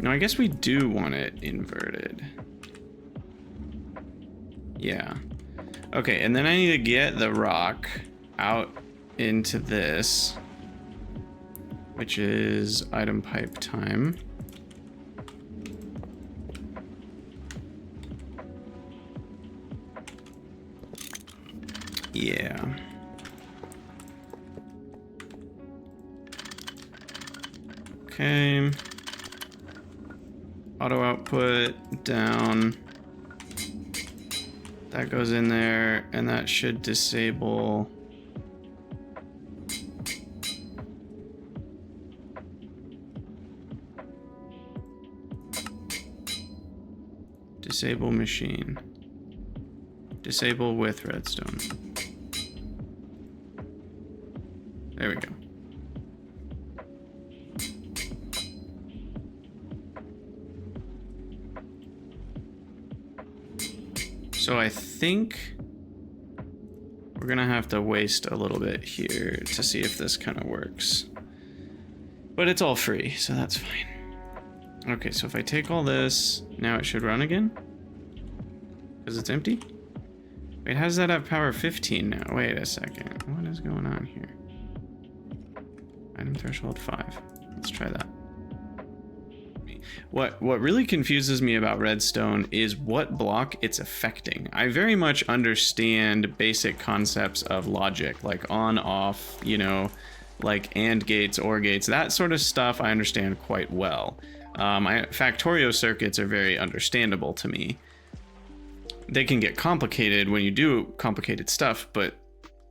I guess we do want it inverted. Yeah. Okay, and then I need to get the rock out into this, which is item pipe time. Yeah. Okay. Auto output down. That goes in there, and that should disable. Disable machine. Disable with redstone. There we go. So I think we're gonna have to waste a little bit here to see if this kind of works. But it's all free, so that's fine. Okay, so if I take all this, now it should run again? Because it's empty? Wait, how does that have power 15 now? Wait a second. What is going on here? Item threshold 5. Let's try that. What really confuses me about redstone is what block it's affecting. I very much understand basic concepts of logic, like on, off, you know, like AND gates, OR gates, that sort of stuff I understand quite well. Factorio circuits are very understandable to me. They can get complicated when you do complicated stuff, but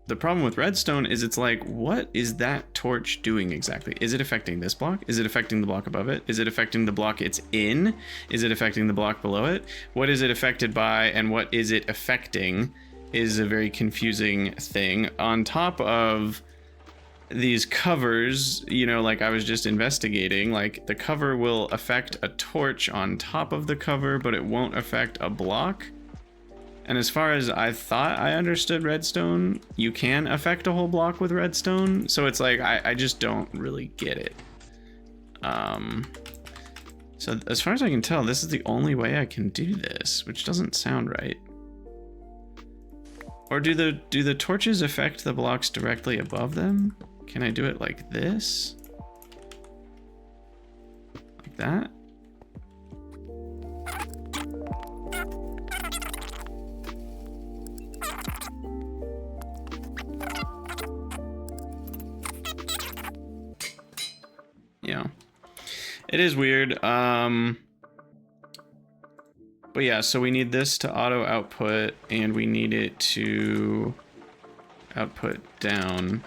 the problem with redstone is it's like, what is that torch doing exactly? Is it affecting this block? Is it affecting the block above it? Is it affecting the block it's in? Is it affecting the block below it? What is it affected by, and what is it affecting is a very confusing thing. On top of these covers, you know, like I was just investigating, like the cover will affect a torch on top of the cover, but it won't affect a block. And as far as I thought I understood redstone, you can affect a whole block with redstone. So it's like, I just don't really get it. So as far as I can tell, this is the only way I can do this, which doesn't sound right. Or do the torches affect the blocks directly above them? Can I do it like this? Like that? Yeah. It is weird. But yeah, so we need this to auto output, and we need it to output down.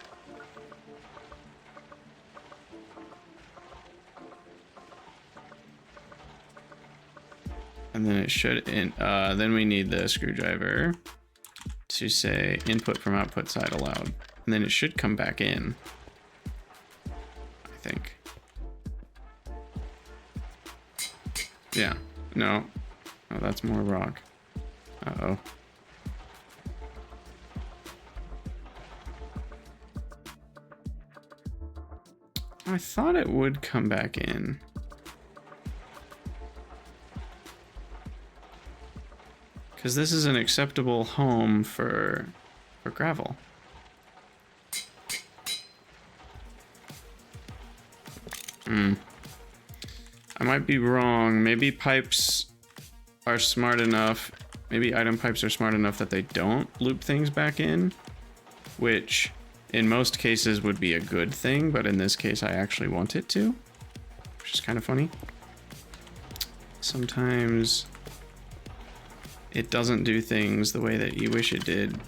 And then it should, then we need the screwdriver to say input from output side allowed. And then it should come back in, I think. Yeah, no. Oh, that's more rock. Uh-oh. I thought it would come back in. Because this is an acceptable home for gravel. I might be wrong. Maybe pipes are smart enough, maybe item pipes are smart enough that they don't loop things back in, which in most cases would be a good thing, but in this case I actually want it to, which is kind of funny. Sometimes it doesn't do things the way that you wish it did,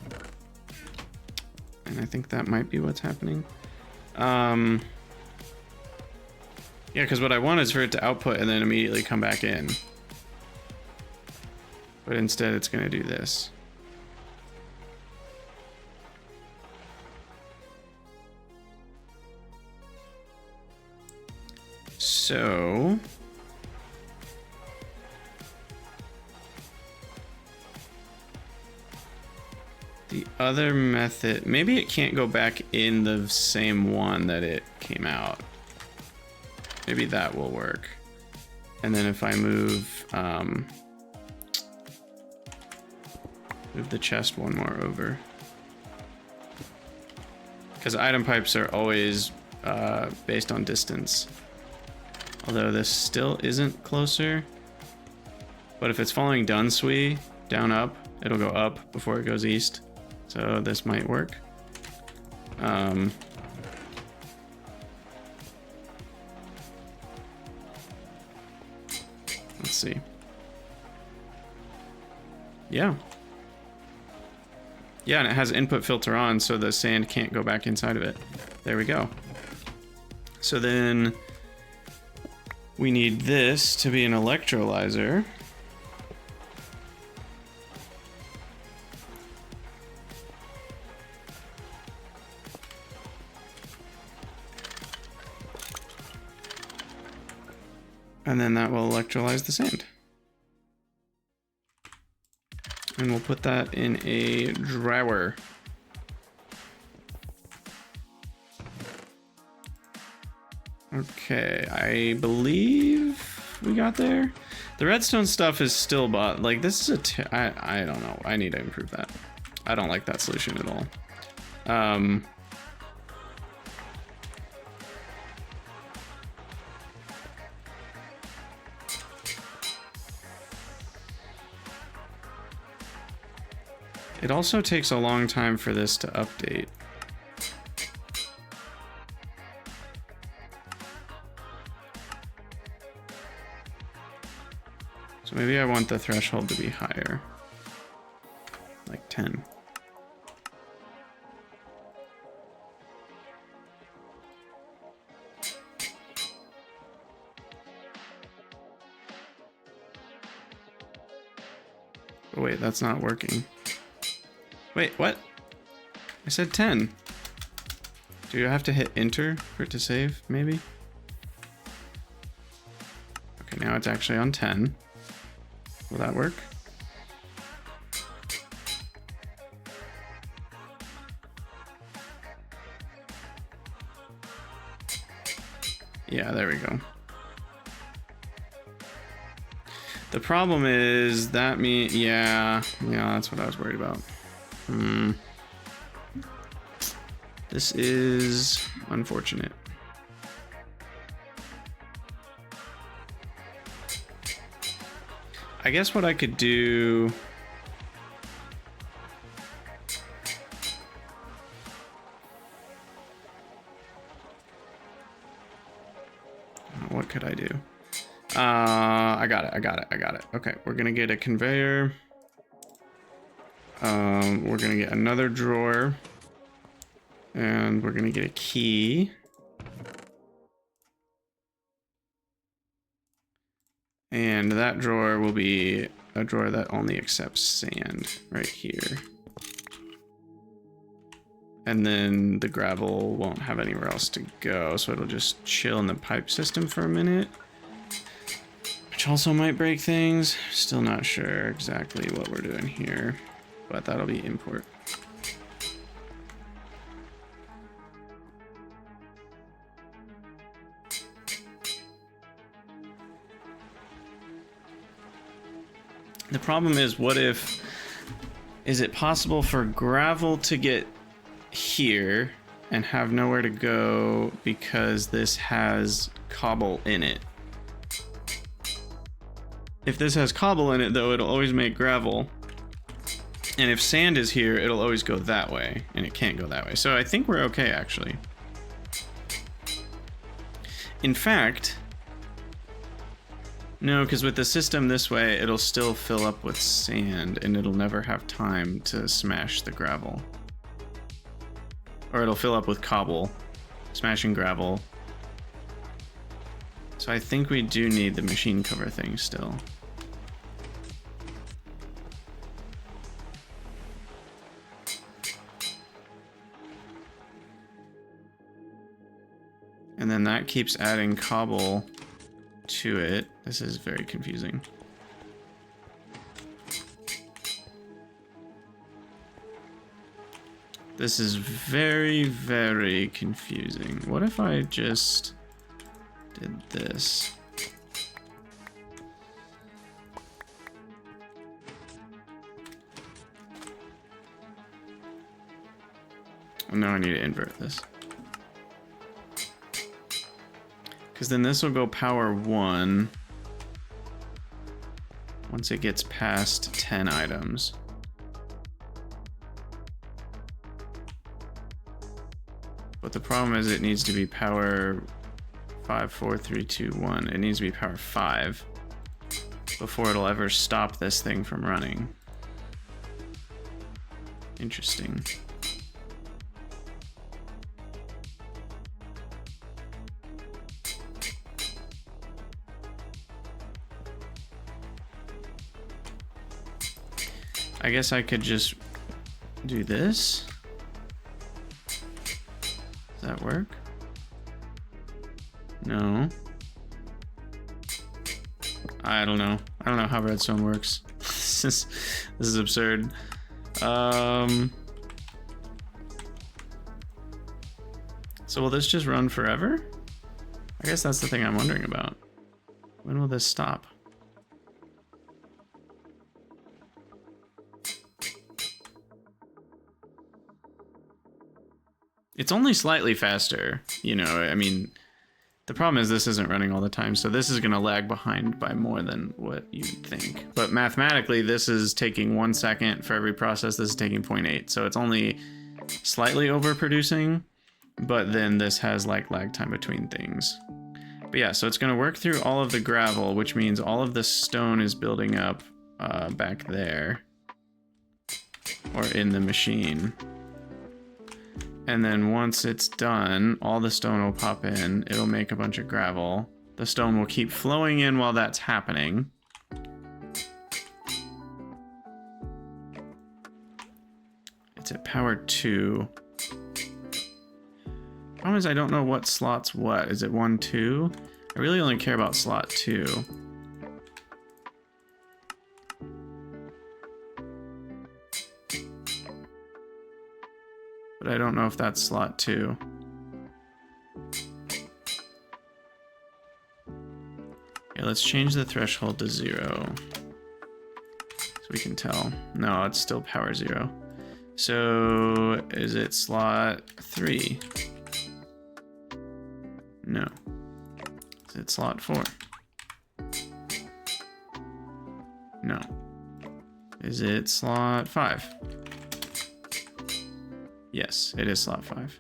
and I think that might be what's happening. Yeah, because what I want is for it to output and then immediately come back in. But instead it's going to do this. So the other method, maybe it can't go back in the same one that it came out. Maybe that will work. And then if I move move the chest one more over, because item pipes are always based on distance, although this still isn't closer. But if it's following Dunsui down up, it'll go up before it goes east, so this might work. Let's see. Yeah, and it has input filter on, so the sand can't go back inside of it. There we go. So then we need this to be an electrolyzer. And then that will electrolyze the sand. And we'll put that in a drawer. Okay, I believe we got there. The redstone stuff is still bought. Like, this is I don't know. I need to improve that. I don't like that solution at all. It also takes a long time for this to update. So maybe I want the threshold to be higher, like 10. Oh wait, that's not working. Wait, what? I said 10. Do you have to hit enter for it to save, maybe? Okay, now it's actually on 10. Will that work? Yeah, there we go. The problem is that yeah, that's what I was worried about. This is unfortunate. I guess what I could do... What could I do? I got it. Okay, we're gonna get a conveyor. We're gonna get another drawer. And we're gonna get a key. And that drawer will be a drawer that only accepts sand right here. And then the gravel won't have anywhere else to go, so it'll just chill in the pipe system for a minute. Which also might break things. Still not sure exactly what we're doing here, but that'll be import. The problem is, what if... Is it possible for gravel to get here and have nowhere to go because this has cobble in it? If this has cobble in it, though, it'll always make gravel. And if sand is here, it'll always go that way, and it can't go that way. So I think we're okay, actually. In fact... No, because with the system this way, it'll still fill up with sand, and it'll never have time to smash the gravel. Or it'll fill up with cobble, smashing gravel. So I think we do need the machine cover thing still. And then that keeps adding cobble to it. This is very confusing. This is very, very confusing. What if I just did this? Oh, now I need to invert this. Because then this will go power 1 once it gets past 10 items. But the problem is it needs to be power 5, 4, 3, 2, 1. It needs to be power 5 before it'll ever stop this thing from running. Interesting. I guess I could just do this. Does that work? No. I don't know. I don't know how redstone works. This is absurd. So will this just run forever? I guess that's the thing I'm wondering about. When will this stop? It's only slightly faster, you know, I mean, the problem is this isn't running all the time, so this is going to lag behind by more than what you'd think. But mathematically, this is taking 1 second for every process, this is taking 0.8, so it's only slightly overproducing, but then this has like lag time between things. But yeah, so it's going to work through all of the gravel, which means all of the stone is building up back there, or in the machine. And then once it's done, all the stone will pop in. It'll make a bunch of gravel. The stone will keep flowing in while that's happening. It's at power 2. Problem is I don't know what slot's what. Is it 1, 2? I really only care about slot 2. But I don't know if that's slot 2. Okay, let's change the threshold to 0. So we can tell. No, it's still power 0. So is it slot 3? No. Is it slot 4? No. Is it slot 5? Yes, it is slot 5.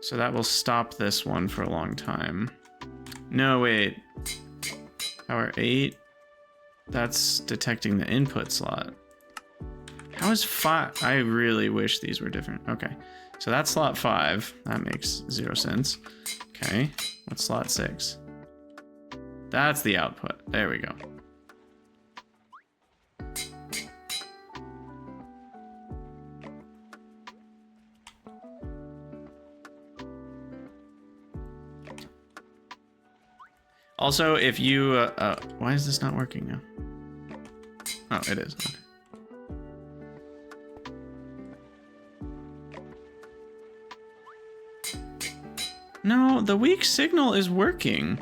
So that will stop this one for a long time. No, wait. Power 8? That's detecting the input slot. How is 5? I really wish these were different. Okay. So that's slot 5. That makes 0 sense. Okay. What's slot 6? That's the output. There we go. Also, if you... why is this not working now? Oh, it is. Okay. No, the weak signal is working.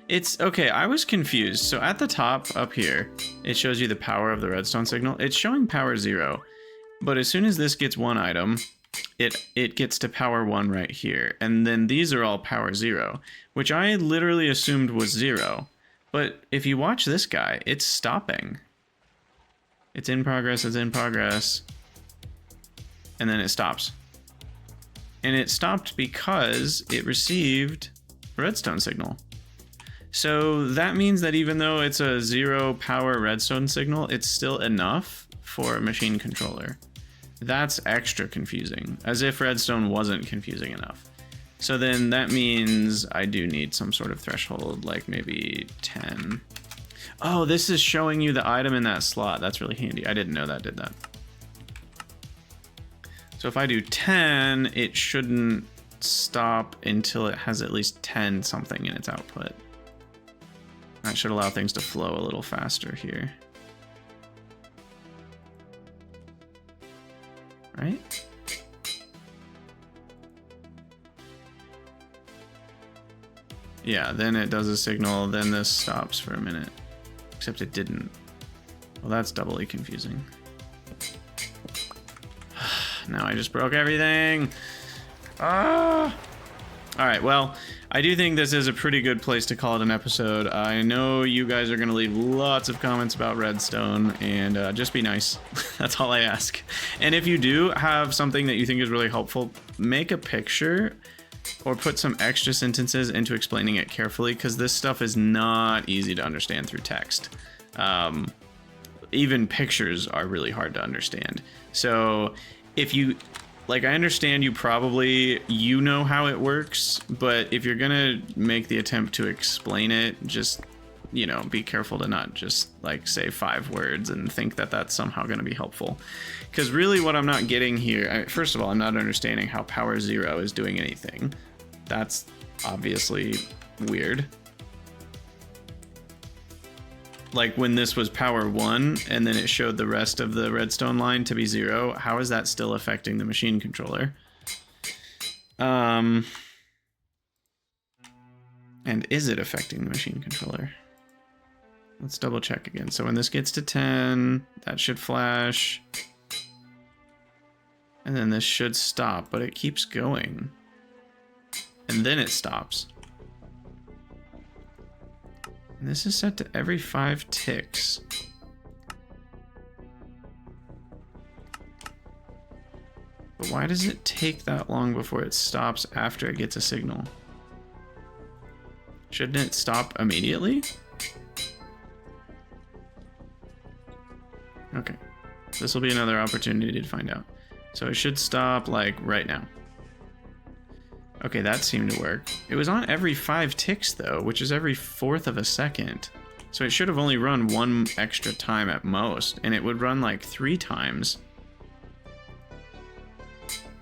It's... Okay, I was confused. So at the top up here, it shows you the power of the redstone signal. It's showing power 0. But as soon as this gets one item, it gets to power 1 right here. And then these are all power 0, which I literally assumed was 0. But if you watch this guy, it's stopping. It's in progress, it's in progress. And then it stops. And it stopped because it received a redstone signal. So that means that even though it's a 0 power redstone signal, it's still enough for a machine controller. That's extra confusing, as if redstone wasn't confusing enough. So then that means I do need some sort of threshold, like maybe 10. Oh, this is showing you the item in that slot. That's really handy. I didn't know that did that. So if I do 10, it shouldn't stop until it has at least 10 something in its output. That should allow things to flow a little faster here. Right? Yeah, then it does a signal, then this stops for a minute. Except it didn't. Well, that's doubly confusing. Now I just broke everything. Ah! Alright, well, I do think this is a pretty good place to call it an episode. I know you guys are going to leave lots of comments about Redstone, and just be nice. That's all I ask. And if you do have something that you think is really helpful, make a picture or put some extra sentences into explaining it carefully, because this stuff is not easy to understand through text. Even pictures are really hard to understand. So if you... Like, I understand you probably, you know how it works, but if you're gonna make the attempt to explain it, just, you know, be careful to not just, like, say 5 words and think that that's somehow gonna be helpful. Because really what I'm not getting here, first of all, I'm not understanding how power 0 is doing anything. That's obviously weird. Like when this was power 1 and then it showed the rest of the redstone line to be 0, how is that still affecting the machine controller? And is it affecting the machine controller? Let's double check again. So when this gets to 10, that should flash. And then this should stop, but it keeps going. And then it stops. And this is set to every 5 ticks. But why does it take that long before it stops after it gets a signal? Shouldn't it stop immediately? Okay. This will be another opportunity to find out. So it should stop, like, right now. Okay, that seemed to work. It was on every 5 ticks, though, which is every 1/4 of a second. So it should have only run 1 extra time at most, and it would run like 3 times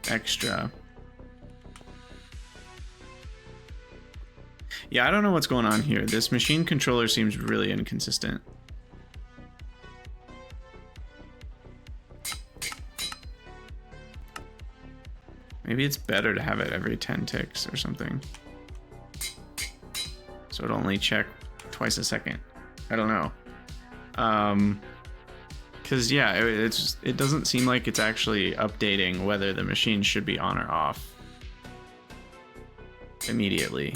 extra. Yeah, I don't know what's going on here. This machine controller seems really inconsistent. Maybe it's better to have it every 10 ticks or something. So it'll only check twice a second. I don't know. Cause yeah, it doesn't seem like it's actually updating whether the machine should be on or off immediately.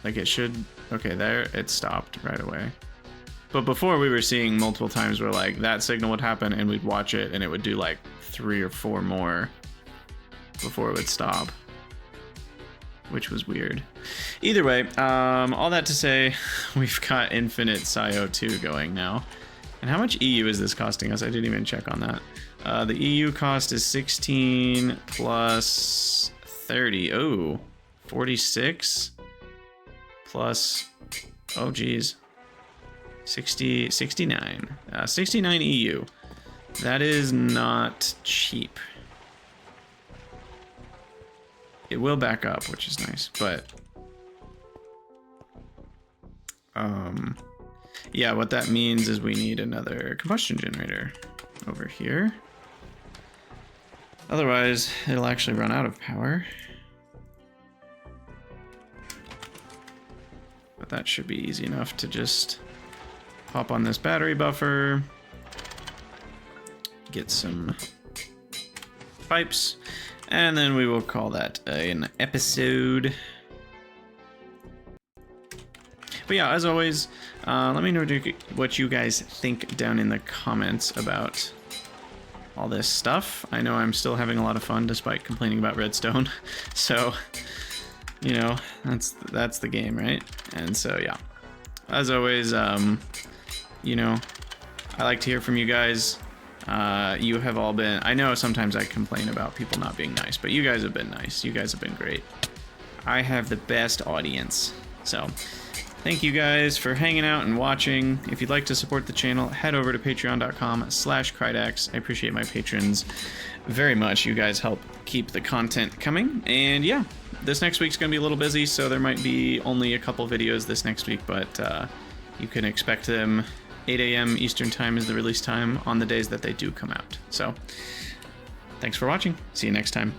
Like it should, okay, there, it stopped right away. But before we were seeing multiple times where like that signal would happen and we'd watch it and it would do like 3 or 4 more before it would stop, which was weird. Either way, all that to say, we've got infinite SiO2 going now. And how much EU is this costing us? I didn't even check on that. The EU cost is 16 plus 30. Oh, 46 plus, oh geez, 69. 69 EU. That is not cheap. It will back up, which is nice, but yeah, what that means is we need another combustion generator over here. Otherwise, it'll actually run out of power. But that should be easy enough to just pop on this battery buffer, get some pipes, and then we will call that an episode. But yeah, as always, let me know what you guys think down in the comments about all this stuff. I know I'm still having a lot of fun despite complaining about Redstone. So, you know, that's the game, right? And so, yeah, as always, you know, I like to hear from you guys. You have all been, I know sometimes I complain about people not being nice, but you guys have been nice. You guys have been great. I have the best audience. So thank you guys for hanging out and watching. If you'd like to support the channel, head over to patreon.com/Krydax. I appreciate my patrons very much. You guys help keep the content coming. And yeah, this next week's gonna be a little busy, so there might be only a couple videos this next week, but you can expect them. 8 a.m. Eastern time is the release time on the days that they do come out. So thanks for watching. See you next time.